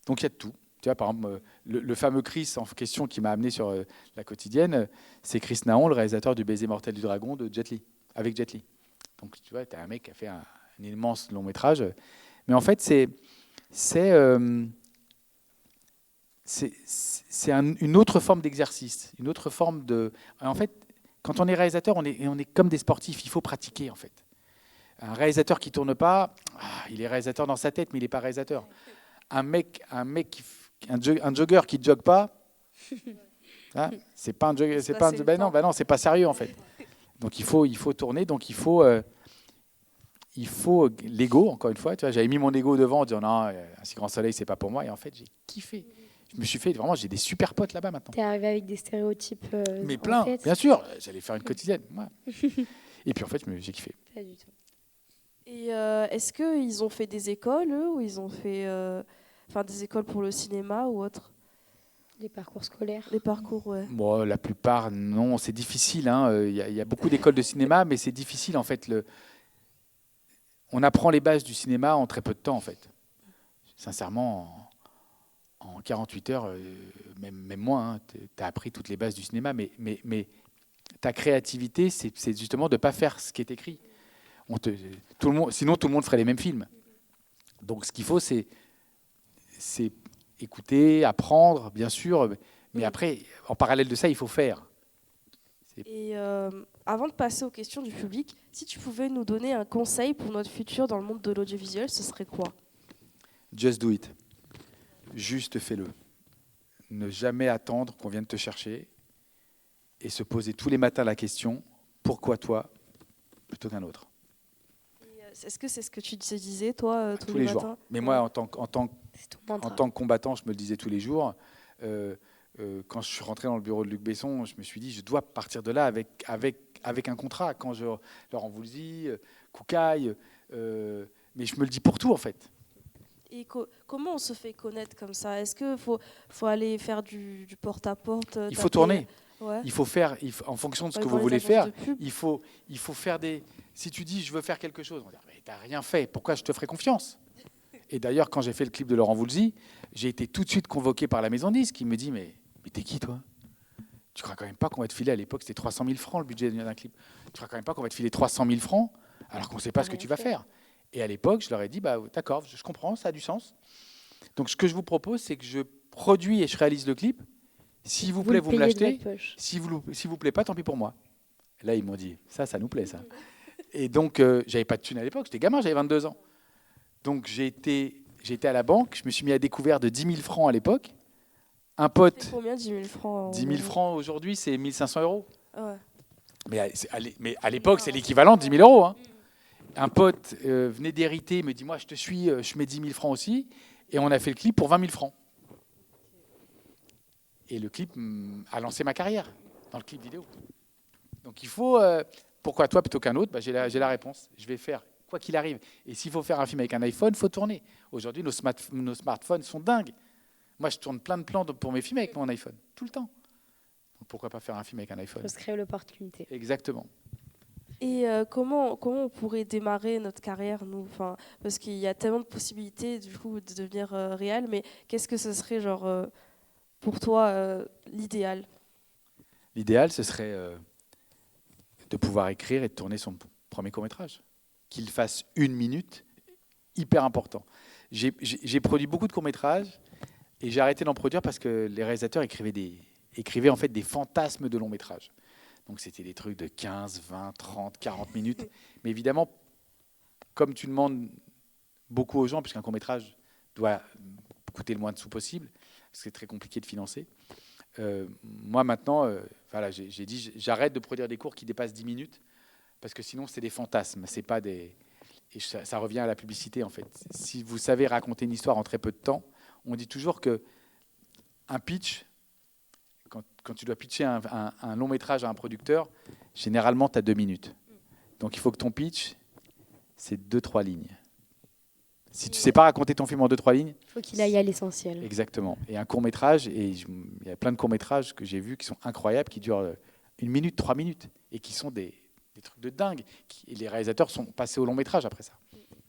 Donc il y a de tout. Tu vois, par exemple, le fameux Chris en question qui m'a amené sur la quotidienne, c'est Chris Naon, le réalisateur du Baiser mortel du dragon de Jet Li, avec Jet Li. Donc tu vois, tu as un mec qui a fait un immense long métrage. Mais en fait, c'est une autre forme d'exercice, une autre forme de... En fait, quand on est réalisateur, on est comme des sportifs, il faut pratiquer en fait. Un réalisateur qui ne tourne pas, il est réalisateur dans sa tête, mais il n'est pas réalisateur. Un jogger qui ne jogue pas, hein, c'est pas un jogger, non, c'est pas sérieux en fait. Donc il faut tourner, donc il faut l'ego, encore une fois. Tu vois, j'avais mis mon ego devant en disant non, un si grand soleil, c'est pas pour moi. Et en fait, j'ai kiffé. Je me suis fait vraiment, j'ai des super potes là-bas maintenant. T'es arrivé avec des stéréotypes mais en plein, tête. bien sûr. J'allais faire une quotidienne. Moi. Et puis en fait, j'ai kiffé. Pas du tout. Et est-ce qu'ils ont fait des écoles, eux, ou ils ont fait des écoles pour le cinéma ou autre? Les parcours scolaires. Les parcours, ouais. Bon, la plupart, non, c'est difficile. Il y a beaucoup d'écoles de cinéma, mais c'est difficile en fait. On apprend les bases du cinéma en très peu de temps en fait. Sincèrement, en 48 heures, même moins, tu as appris toutes les bases du cinéma, mais ta créativité, c'est justement de ne pas faire ce qui est écrit. Sinon, tout le monde ferait les mêmes films. Donc, ce qu'il faut, c'est écouter, apprendre, bien sûr, mais après, en parallèle de ça, il faut faire. Et avant de passer aux questions du public, si tu pouvais nous donner un conseil pour notre futur dans le monde de l'audiovisuel, ce serait quoi? Just do it. Juste fais-le. Ne jamais attendre qu'on vienne te chercher et se poser tous les matins la question « Pourquoi toi ?» plutôt qu'un autre. Est-ce que c'est ce que tu te disais, toi, tous les matins? jours. Mais moi, en tant que combattant, je me le disais tous les jours. Quand je suis rentré dans le bureau de Luc Besson, je me suis dit, je dois partir de là avec un contrat. Quand Laurent Voulzy, Koukaï, mais je me le dis pour tout, en fait. Et comment on se fait connaître comme ça? Est-ce qu'il faut aller faire du porte-à-porte? Il faut tourner. Ouais. Il faut faire, en fonction de ce que vous voulez faire, il faut faire des... Si tu dis, je veux faire quelque chose, on va dire, mais t'as rien fait, pourquoi je te ferai confiance? Et d'ailleurs, quand j'ai fait le clip de Laurent Voulzy, j'ai été tout de suite convoqué par la maison de disques qui me dit, mais t'es qui, toi? Tu crois quand même pas qu'on va te filer, à l'époque, c'était 300 000 francs le budget d'un clip. Tu crois quand même pas qu'on va te filer 300 000 francs alors qu'on ne sait pas ce que tu vas faire? Et à l'époque, je leur ai dit, d'accord, je comprends, ça a du sens. Donc, ce que je vous propose, c'est que je produis et je réalise le clip. S'il vous plaît, vous me l'achetez. Si vous plaît pas, tant pis pour moi. Là, ils m'ont dit, ça nous plaît, ça. Et donc, j'avais pas de thune à l'époque, j'étais gamin, j'avais 22 ans. Donc, j'ai été à la banque, je me suis mis à découvert de 10 000 francs à l'époque. Un pote... C'est combien 10 000 francs 10 000 francs aujourd'hui, c'est 1 500 euros. Ouais. Mais à l'époque, c'est l'équivalent de 10 000 euros. Hein. Un pote venait d'hériter, me dit, moi, je te suis, je mets 10 000 francs aussi. Et on a fait le clip pour 20 000 francs. Et le clip a lancé ma carrière dans le clip vidéo. Donc il faut... pourquoi toi plutôt qu'un autre? J'ai la réponse. Je vais faire quoi qu'il arrive. Et s'il faut faire un film avec un iPhone, il faut tourner. Aujourd'hui, nos smartphones sont dingues. Moi, je tourne plein de plans pour mes films avec mon iPhone, tout le temps. Donc pourquoi pas faire un film avec un iPhone? Il faut se créer l'opportunité. Exactement. Et comment on pourrait démarrer notre carrière, nous? Parce qu'il y a tellement de possibilités du coup, de devenir réel, mais qu'est-ce que ce serait genre, pour toi l'idéal? L'idéal, ce serait de pouvoir écrire et de tourner son premier court-métrage. Qu'il fasse 1 minute, hyper important. J'ai produit beaucoup de courts-métrages et j'ai arrêté d'en produire parce que les réalisateurs écrivaient en fait des fantasmes de long-métrage. Donc c'était des trucs de 15, 20, 30, 40 minutes. Mais évidemment, comme tu demandes beaucoup aux gens, puisqu'un court-métrage doit coûter le moins de sous possible, parce que c'est très compliqué de financer, moi maintenant, j'ai dit j'arrête de produire des cours qui dépassent 10 minutes, parce que sinon c'est des fantasmes, c'est pas des... Et ça revient à la publicité en fait. Si vous savez raconter une histoire en très peu de temps, on dit toujours que un pitch, quand tu dois pitcher un long métrage à un producteur, généralement, tu as 2 minutes. Donc il faut que ton pitch, c'est 2-3 lignes. Si tu ne sais pas raconter ton film en 2-3 lignes... Il faut qu'il aille à l'essentiel. Exactement. Et un court-métrage, et il y a plein de courts-métrages que j'ai vus qui sont incroyables, qui durent 1 minute, 3 minutes, et qui sont des trucs de dingue. Et les réalisateurs sont passés au long-métrage après ça.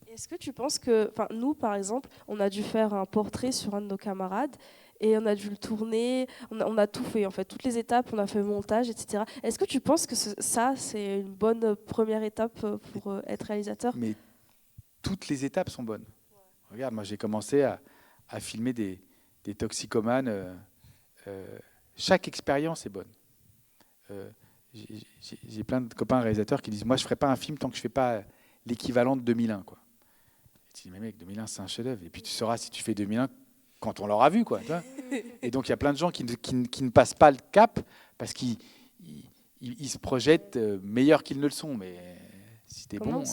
Est-ce que tu penses que, nous par exemple, on a dû faire un portrait sur un de nos camarades et on a dû le tourner, on a tout fait en fait, toutes les étapes, on a fait le montage, etc. Est-ce que tu penses que ça, c'est une bonne première étape pour être réalisateur? Mais toutes les étapes sont bonnes. Regarde, moi j'ai commencé à filmer des toxicomanes. Chaque expérience est bonne. J'ai plein de copains réalisateurs qui disent « Moi, je ne ferai pas un film tant que je ne fais pas l'équivalent de 2001. » quoi. Et tu dis « Mais mec, 2001, c'est un chef-d'œuvre. » Et puis tu sauras si tu fais 2001 quand on l'aura vu. Quoi, tu vois. Et donc, il y a plein de gens qui ne passent pas le cap parce qu'ils se projettent meilleurs qu'ils ne le sont. Mais si tu es bon,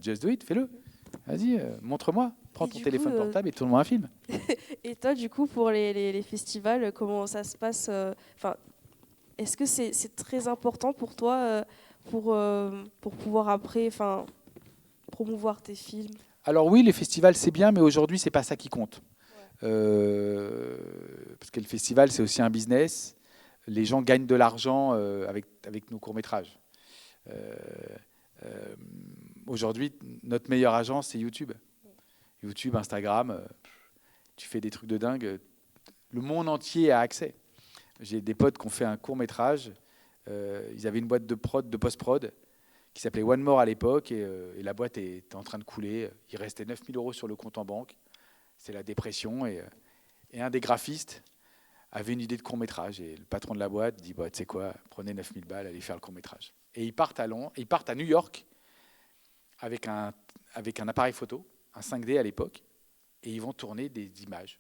just do it, fais-le. Vas-y, montre-moi. Prends ton téléphone portable et tourne-moi un film. Et toi, du coup, pour les festivals, comment ça se passe est-ce que c'est très important pour toi pour pouvoir après promouvoir tes films? Alors oui, les festivals, c'est bien, mais aujourd'hui, ce n'est pas ça qui compte. Ouais. Parce que le festival, c'est aussi un business. Les gens gagnent de l'argent avec nos courts-métrages. Aujourd'hui, notre meilleur agent, c'est YouTube. YouTube, Instagram, tu fais des trucs de dingue. Le monde entier a accès. J'ai des potes qui ont fait un court-métrage. Ils avaient une boîte de post-prod qui s'appelait One More à l'époque. Et la boîte était en train de couler. Il restait 9 000 € sur le compte en banque. C'est la dépression. Et un des graphistes avait une idée de court-métrage. Et le patron de la boîte dit tu sais quoi, prenez 9 000 balles, allez faire le court-métrage. Et ils partent à New York avec un appareil photo, un 5D à l'époque. Et ils vont tourner des images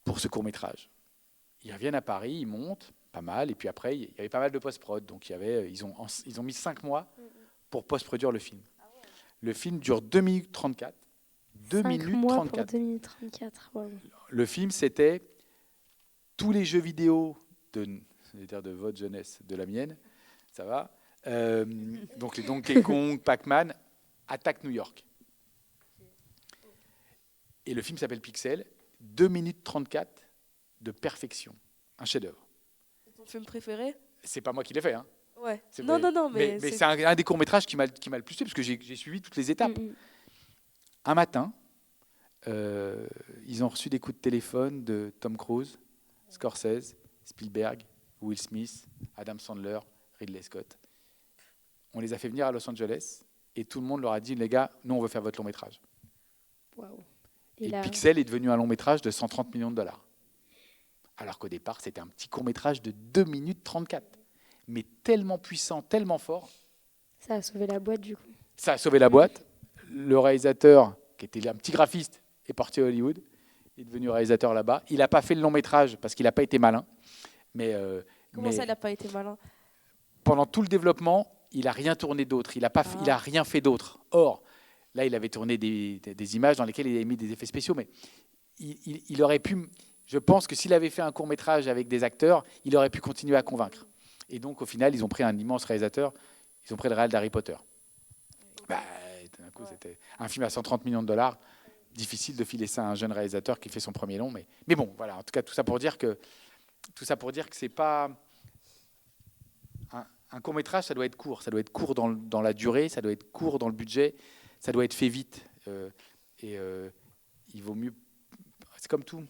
pour ce court-métrage. Ils reviennent à Paris, ils montent, pas mal, et puis après, il y avait pas mal de post-prod. Donc ils ont mis 5 mois pour post-produire le film. Ah ouais. Le film dure 2 minutes 34. 2 minutes 34. Pour 2 minutes 34, wow. Le film, c'était tous les jeux vidéo de votre jeunesse, de la mienne, ça va. Donc les Donkey Kong, Pac-Man, attaquent New York. Et le film s'appelle Pixel, 2 minutes 34 de perfection. Un chef-d'œuvre. Ton film préféré? C'est pas moi qui l'ai fait. Hein. Ouais. Non, mais c'est un des courts-métrages qui m'a le plus tué, parce que j'ai suivi toutes les étapes. Un matin, ils ont reçu des coups de téléphone de Tom Cruise, Scorsese, Spielberg, Will Smith, Adam Sandler, Ridley Scott. On les a fait venir à Los Angeles et tout le monde leur a dit, les gars, nous on veut faire votre long-métrage. Wow. Et Pixel est devenu un long-métrage de 130 millions de $. Alors qu'au départ, c'était un petit court-métrage de 2 minutes 34. Mais tellement puissant, tellement fort. Ça a sauvé la boîte, du coup. Ça a sauvé la boîte. Le réalisateur, qui était un petit graphiste, est parti à Hollywood. Il est devenu réalisateur là-bas. Il n'a pas fait le long-métrage parce qu'il n'a pas été malin. Comment ça, il n'a pas été malin? Pendant tout le développement, il n'a rien tourné d'autre. Il n'a rien fait d'autre. Or, là, il avait tourné des images dans lesquelles il avait mis des effets spéciaux. Mais il aurait pu... Je pense que s'il avait fait un court-métrage avec des acteurs, il aurait pu continuer à convaincre. Et donc, au final, ils ont pris un immense réalisateur. Ils ont pris le réal d'Harry Potter. D'un coup, c'était un film à 130 millions de $. Difficile de filer ça à un jeune réalisateur qui fait son premier long. Mais bon, voilà. En tout cas, tout ça pour dire que c'est pas... Un court-métrage, ça doit être court. Ça doit être court dans la durée, ça doit être court dans le budget, ça doit être fait vite. Il vaut mieux... C'est comme tout.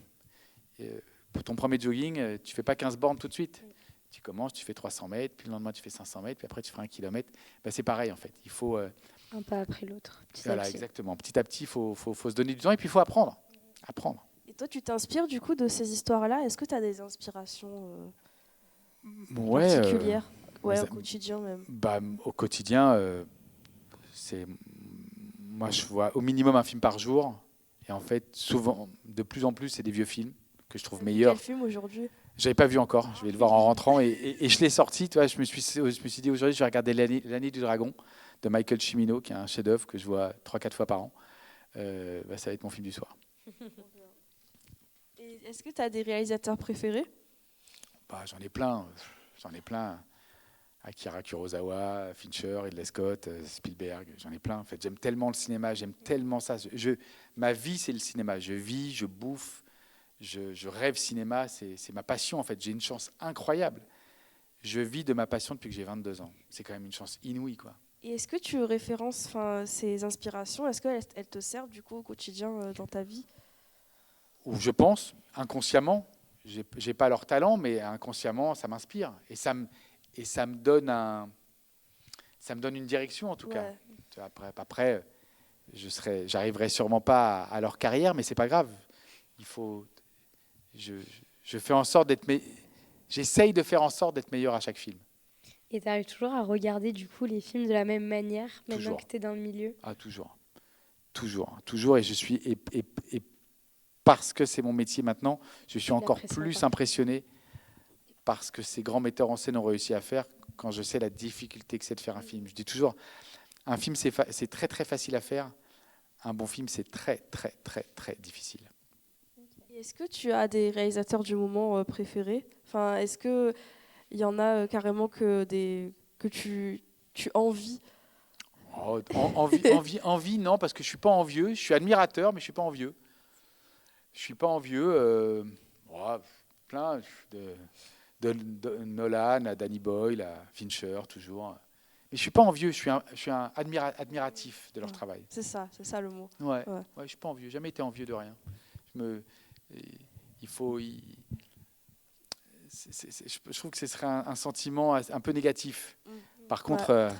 Pour ton premier jogging, tu ne fais pas 15 bornes tout de suite. Tu commences, tu fais 300 mètres, puis le lendemain tu fais 500 mètres, puis après tu feras 1 kilomètre. C'est pareil en fait. Il faut... un pas après l'autre. Voilà, exactement. Petit à petit, il faut se donner du temps et puis il faut apprendre. Et toi, tu t'inspires du coup de ces histoires-là? Est-ce que tu as des inspirations particulières au quotidien même? Au quotidien, moi je vois au minimum un film par jour. Et en fait, souvent, de plus en plus, c'est des vieux films que je trouve meilleurs. Quel film aujourd'hui? Je l'avais pas vu encore. Je vais le voir en rentrant et je l'ai sorti. Tu vois, je me suis dit aujourd'hui, je vais regarder L'année du dragon de Michael Cimino, qui est un chef-d'œuvre que je vois 3-4 fois par an. Ça va être mon film du soir. Et est-ce que tu as des réalisateurs préférés? Bah, j'en ai plein. J'en ai plein. Akira Kurosawa, Fincher, Ridley Scott, Spielberg, j'en ai plein. En fait, j'aime tellement le cinéma, j'aime tellement ça. Ma vie, c'est le cinéma. Je vis, je bouffe, je rêve cinéma. C'est ma passion, en fait. J'ai une chance incroyable. Je vis de ma passion depuis que j'ai 22 ans. C'est quand même une chance inouïe, quoi. Et est-ce que tu références ces inspirations? Est-ce qu'elles te servent du coup au quotidien dans ta vie? Ou je pense, inconsciemment, j'ai pas leur talent, mais inconsciemment, ça m'inspire. Et ça me donne une direction, en tout cas. Après j'arriverai sûrement pas à leur carrière, mais c'est pas grave. Je fais en sorte j'essaye de faire en sorte d'être meilleur à chaque film. Et tu arrives toujours à regarder du coup les films de la même manière, maintenant Toujours. que tu es dans le milieu? Ah, toujours. Et je suis et parce que c'est mon métier maintenant, je suis encore plus impressionné par ce que ces grands metteurs en scène ont réussi à faire quand je sais la difficulté que c'est de faire un film. Je dis toujours, un film c'est très très facile à faire, un bon film c'est très très très très difficile. Et est-ce que tu as des réalisateurs du moment préférés? Enfin, est-ce que il y en a carrément que tu envies? Oh, envie, non, parce que je suis pas envieux. Je suis admirateur, mais je suis pas envieux. Je suis pas envieux. Plein de Nolan à Danny Boyle à Fincher toujours. Mais je suis pas envieux. Je suis un admiratif de leur travail. C'est ça le mot. Ouais, je suis pas envieux. Jamais été envieux de rien. Je trouve que ce serait un sentiment un peu négatif. Par contre,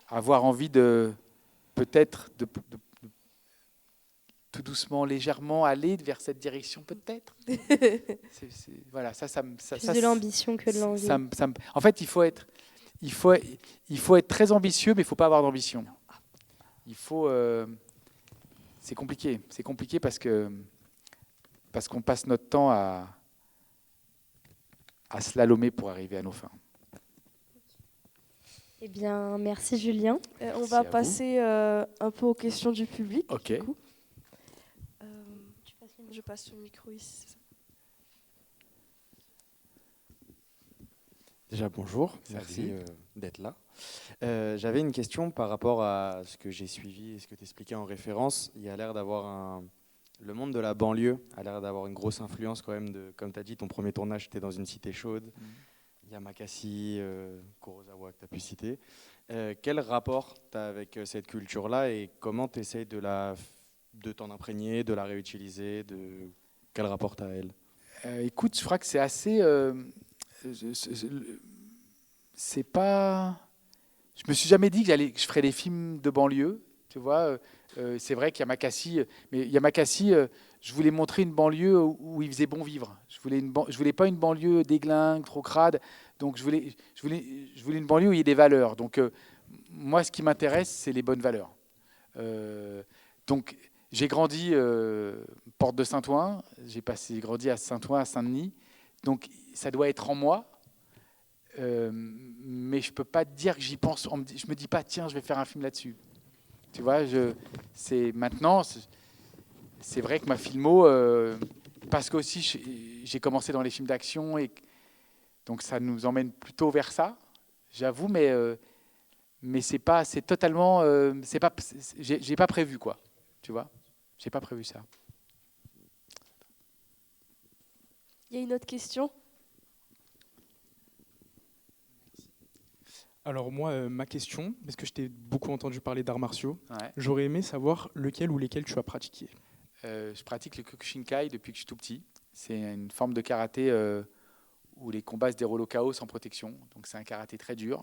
avoir envie de peut-être de tout doucement, légèrement aller vers cette direction, peut-être. Voilà, ça plus de l'ambition que de l'envie. En fait, il faut être très ambitieux, mais il faut pas avoir d'ambition. C'est compliqué parce qu'on passe notre temps à slalomer pour arriver à nos fins. Eh bien, merci Julien. On va passer un peu aux questions du public. Ok. Du coup. Je passe le micro ici. Déjà, bonjour. Merci d'être là. J'avais une question par rapport à ce que j'ai suivi et ce que tu expliquais en référence. Il y a l'air d'avoir le monde de la banlieue a l'air d'avoir une grosse influence quand même. Comme tu as dit, ton premier tournage, c'était dans une cité chaude. Yamakasi, Kurosawa que tu as pu citer. Quel rapport tu as avec cette culture-là et comment tu essayes de t'en imprégner, de la réutiliser, quel rapport tu as à elle? Écoute, je crois que c'est assez... c'est pas... Je me suis jamais dit que je ferais des films de banlieue, tu vois. C'est vrai qu'Yamakasi, mais Yamakasi, je voulais montrer une banlieue où il faisait bon vivre. Je voulais pas une banlieue déglingue, trop crade. Donc je voulais une banlieue où il y ait des valeurs. Donc moi, ce qui m'intéresse, c'est les bonnes valeurs. Donc j'ai grandi porte de Saint-Ouen. J'ai grandi à Saint-Ouen, à Saint-Denis. Donc ça doit être en moi. Mais je peux pas te dire que j'y pense. Je me dis pas, tiens, je vais faire un film là-dessus. Tu vois, maintenant, c'est vrai que ma filmo, parce qu'aussi j'ai commencé dans les films d'action et donc ça nous emmène plutôt vers ça, j'avoue, mais c'est totalement, j'ai pas prévu quoi, tu vois, j'ai pas prévu ça. Il y a une autre question? Alors moi, ma question, parce que je t'ai beaucoup entendu parler d'arts martiaux, Ouais. j'aurais aimé savoir lequel ou lesquels tu as pratiqué. Je pratique le Kyokushinkai depuis que je suis tout petit. C'est une forme de karaté où les combats se déroulent au chaos sans protection. Donc c'est un karaté très dur.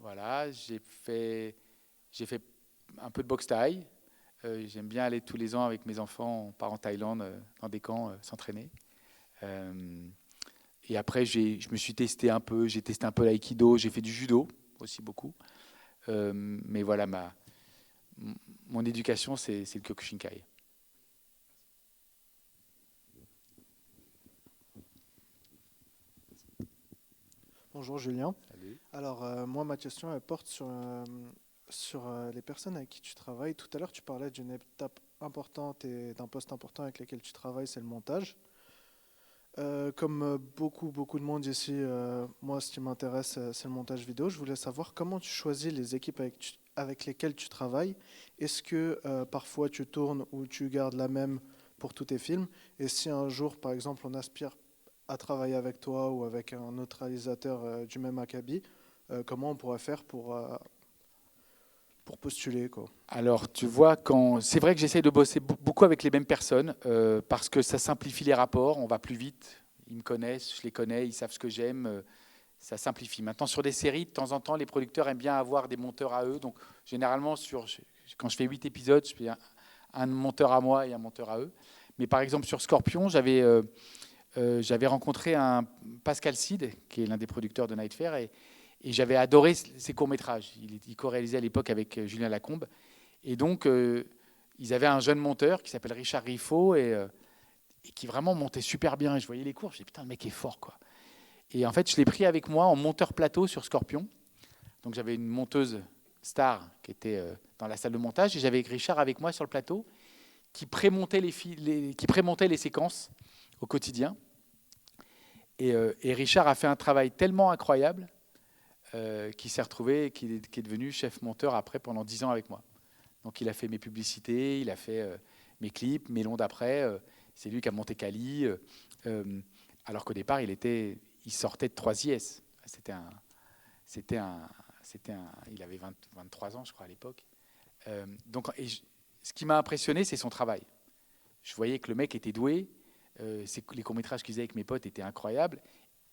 Voilà, j'ai fait un peu de boxe thaï. J'aime bien aller tous les ans avec mes enfants, on part en Thaïlande dans des camps s'entraîner. Et après, je me suis testé un peu, j'ai testé un peu l'aïkido, j'ai fait du judo aussi beaucoup. Mais voilà, mon éducation, c'est le Kyokushinkai. Bonjour Julien. Salut. Alors moi, ma question, elle porte sur les personnes avec qui tu travailles. Tout à l'heure, tu parlais d'une étape importante et d'un poste important avec lequel tu travailles, c'est le montage. Comme beaucoup de monde ici, moi, ce qui m'intéresse, c'est le montage vidéo. Je voulais savoir comment tu choisis les équipes avec lesquelles tu travailles. Est-ce que parfois tu tournes ou tu gardes la même pour tous tes films? Et si un jour, par exemple, on aspire à travailler avec toi ou avec un autre réalisateur du même acabit, comment on pourrait faire pour postuler, quoi? Alors, tu vois, c'est vrai que j'essaie de bosser beaucoup avec les mêmes personnes parce que ça simplifie les rapports, on va plus vite. Ils me connaissent, je les connais, ils savent ce que j'aime, ça simplifie. Maintenant, sur des séries, de temps en temps, les producteurs aiment bien avoir des monteurs à eux. Donc, généralement, quand je fais 8 épisodes, je fais un monteur à moi et un monteur à eux. Mais par exemple, sur Scorpion, j'avais rencontré un Pascal Cid, qui est l'un des producteurs de Night Fair, et j'avais adoré ses courts-métrages. Il co-réalisait à l'époque avec Julien Lacombe. Et donc, ils avaient un jeune monteur qui s'appelle Richard Riffaut et qui vraiment montait super bien. Et je voyais les cours, je me disais, putain, le mec est fort, quoi. Et en fait, je l'ai pris avec moi en monteur plateau sur Scorpion. Donc, j'avais une monteuse star qui était dans la salle de montage et j'avais Richard avec moi sur le plateau qui prémontait les séquences au quotidien. Et Richard a fait un travail tellement incroyable qui s'est retrouvé, qui est devenu chef monteur après pendant 10 ans avec moi. Donc il a fait mes publicités, il a fait mes clips, mes longs d'après. C'est lui qui a monté Cali. Alors qu'au départ, il sortait de 3IS. Il avait 23 ans, je crois, à l'époque. Ce qui m'a impressionné, c'est son travail. Je voyais que le mec était doué. Les courts-métrages qu'il faisait avec mes potes étaient incroyables.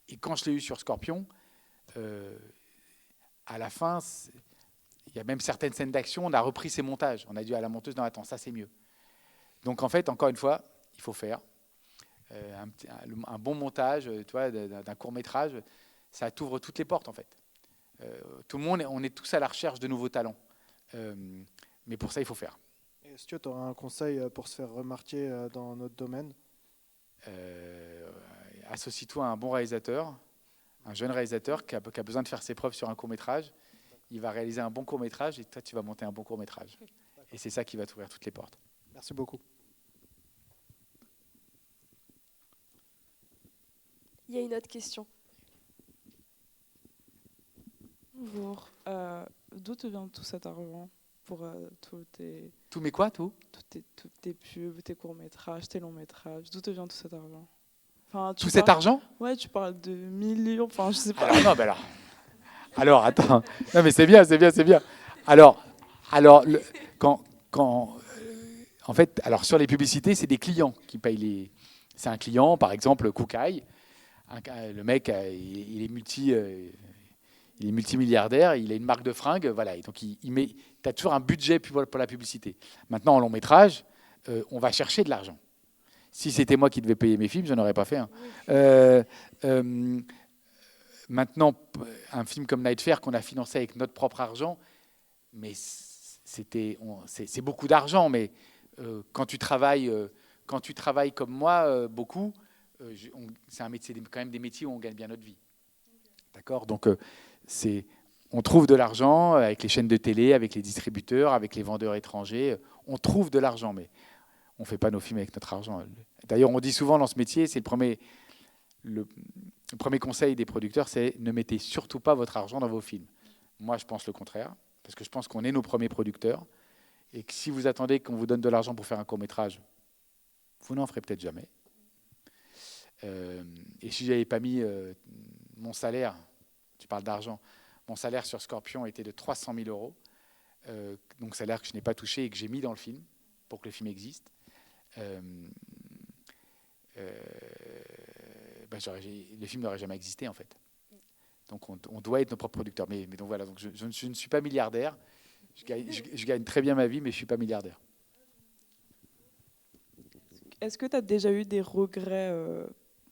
Et quand je l'ai eu sur Scorpion, à la fin, il y a même certaines scènes d'action, on a repris ses montages. On a dit à la monteuse, non, attends, ça c'est mieux. Donc en fait, encore une fois, il faut faire un bon montage, tu vois, d'un court-métrage. Ça t'ouvre toutes les portes, en fait. Tout le monde, on est tous à la recherche de nouveaux talents. Mais pour ça, il faut faire. Est-ce que tu auras un conseil pour se faire remarquer dans notre domaine? Associe-toi à un bon réalisateur, un jeune réalisateur qui a besoin de faire ses preuves sur un court-métrage. Il va réaliser un bon court-métrage et toi, tu vas monter un bon court-métrage. Et c'est ça qui va t'ouvrir toutes les portes. Merci beaucoup. Il y a une autre question. Bonjour. D'où te vient tout cet argent pour tous tes... Tous mes quoi, tout? Toutes tes pubs, tes courts-métrages, tes longs-métrages. D'où te vient tout cet argent? Tout cet argent? Ouais, tu parles de millions, enfin, je sais pas. Alors, non, mais alors, attends. Non, mais c'est bien. Alors, en fait, sur les publicités, c'est des clients qui payent les... C'est un client, par exemple, Koukaï. Le mec, il est multimilliardaire, il a une marque de fringues, voilà. Et donc, tu as toujours un budget pour la publicité. Maintenant, en long métrage, on va chercher de l'argent. Si c'était moi qui devais payer mes films, je n'en aurais pas fait un. Maintenant, un film comme Night Fair qu'on a financé avec notre propre argent, mais c'est beaucoup d'argent. Mais quand tu travailles comme moi, beaucoup, c'est quand même des métiers où on gagne bien notre vie. D'accord ? Donc, on trouve de l'argent avec les chaînes de télé, avec les distributeurs, avec les vendeurs étrangers. On trouve de l'argent, mais on ne fait pas nos films avec notre argent. D'ailleurs, on dit souvent dans ce métier, c'est le premier conseil des producteurs, c'est ne mettez surtout pas votre argent dans vos films. Moi, je pense le contraire, parce que je pense qu'on est nos premiers producteurs, et que si vous attendez qu'on vous donne de l'argent pour faire un court-métrage, vous n'en ferez peut-être jamais. Et si je n'avais pas mis mon salaire, tu parles d'argent, mon salaire sur Scorpion était de 300 000 €, donc salaire que je n'ai pas touché et que j'ai mis dans le film, pour que le film existe. Le film n'aurait jamais existé en fait. Donc on doit être nos propres producteurs. Mais donc voilà, donc je ne suis pas milliardaire. Je gagne très bien ma vie, mais je ne suis pas milliardaire. Est-ce que tu as déjà eu des regrets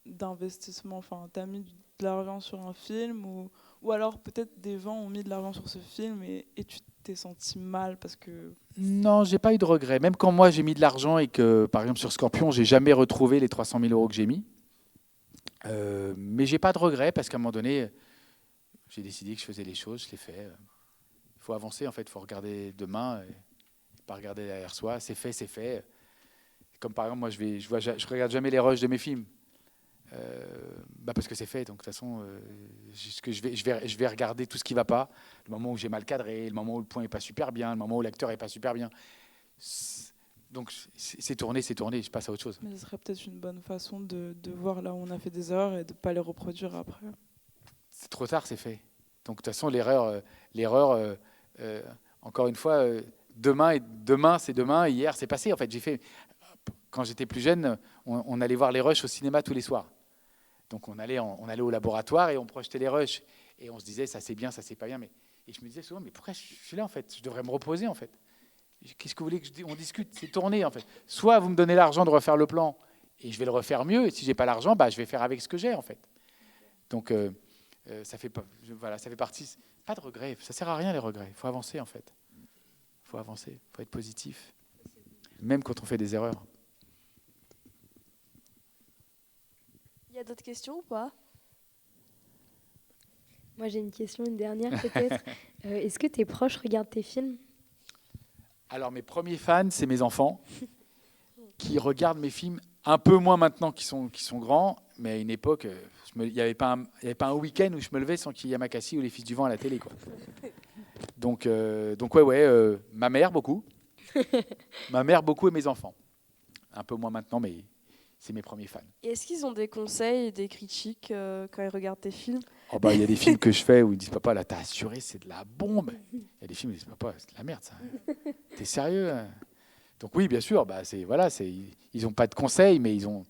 d'investissement? Enfin, tu as mis de l'argent sur un film ou alors peut-être des gens ont mis de l'argent sur ce film et tu t'es senti mal parce que... Non, j'ai pas eu de regrets. Même quand moi j'ai mis de l'argent et que, par exemple sur Scorpion, j'ai jamais retrouvé les 300 000 € que j'ai mis. Mais j'ai pas de regrets parce qu'à un moment donné, j'ai décidé que je faisais les choses, je l'ai fait. Il faut avancer en fait, il faut regarder demain et pas regarder derrière soi. C'est fait, c'est fait. Comme par exemple, moi je regarde jamais les rushs de mes films. Parce que c'est fait. Donc de toute façon, je vais regarder tout ce qui ne va pas. Le moment où j'ai mal cadré, le moment où le point n'est pas super bien, le moment où l'acteur n'est pas super bien. Donc c'est tourné, je passe à autre chose. Mais ce serait peut-être une bonne façon de voir là où on a fait des erreurs et de ne pas les reproduire après. C'est trop tard, c'est fait. Donc de toute façon, l'erreur, encore une fois, demain c'est demain, hier c'est passé. En fait, quand j'étais plus jeune, on allait voir les rushs au cinéma tous les soirs. Donc on allait au laboratoire et on projetait les rushs. Et on se disait, ça c'est bien, ça c'est pas bien. Et je me disais souvent, mais pourquoi je suis là en fait? Je devrais me reposer en fait. Qu'est-ce que vous voulez on discute? C'est tourné en fait. Soit vous me donnez l'argent de refaire le plan et je vais le refaire mieux. Et si j'ai pas l'argent, je vais faire avec ce que j'ai en fait. Donc ça fait partie. Pas de regrets. Ça sert à rien les regrets. Il faut avancer en fait. Il faut avancer. Il faut être positif. Même quand on fait des erreurs. Il y a d'autres questions ou pas? Moi j'ai une question, une dernière peut-être. Est-ce que tes proches regardent tes films? Alors mes premiers fans, c'est mes enfants qui regardent mes films un peu moins maintenant qu'ils sont grands, mais à une époque, il n'y avait pas un week-end où je me levais sans qu'il y ait Yamakasi ou Les Fils du Vent à la télé, quoi. Donc ma mère beaucoup, et mes enfants. Un peu moins maintenant, mais c'est mes premiers fans. Et est-ce qu'ils ont des conseils et des critiques quand ils regardent tes films? Il y a des films que je fais où ils disent papa, là t'as assuré, c'est de la bombe. Il y a des films où ils disent papa, c'est de la merde ça. T'es sérieux? Donc oui, bien sûr, ils n'ont pas de conseils, mais ils ont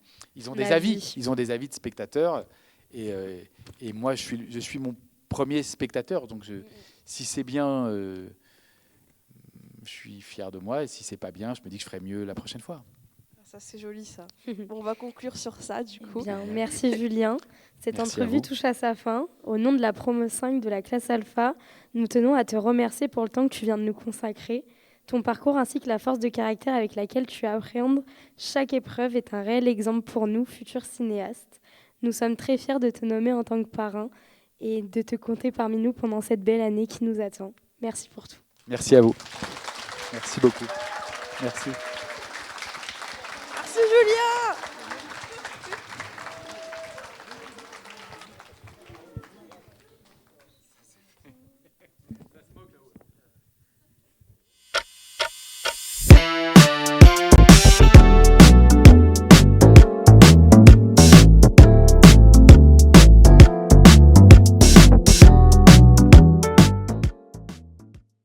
des avis. Ils ont des avis de spectateurs. Et moi, je suis mon premier spectateur. Donc si c'est bien, je suis fier de moi. Et si c'est pas bien, je me dis que je ferai mieux la prochaine fois. Ça, c'est joli, ça. Bon, on va conclure sur ça, du coup. Bien, merci Julien. Cette entrevue touche à sa fin. Au nom de la promo 5 de la classe Alpha, nous tenons à te remercier pour le temps que tu viens de nous consacrer. Ton parcours ainsi que la force de caractère avec laquelle tu appréhendes chaque épreuve est un réel exemple pour nous, futurs cinéastes. Nous sommes très fiers de te nommer en tant que parrain et de te compter parmi nous pendant cette belle année qui nous attend. Merci pour tout. Merci à vous. Merci beaucoup. Merci.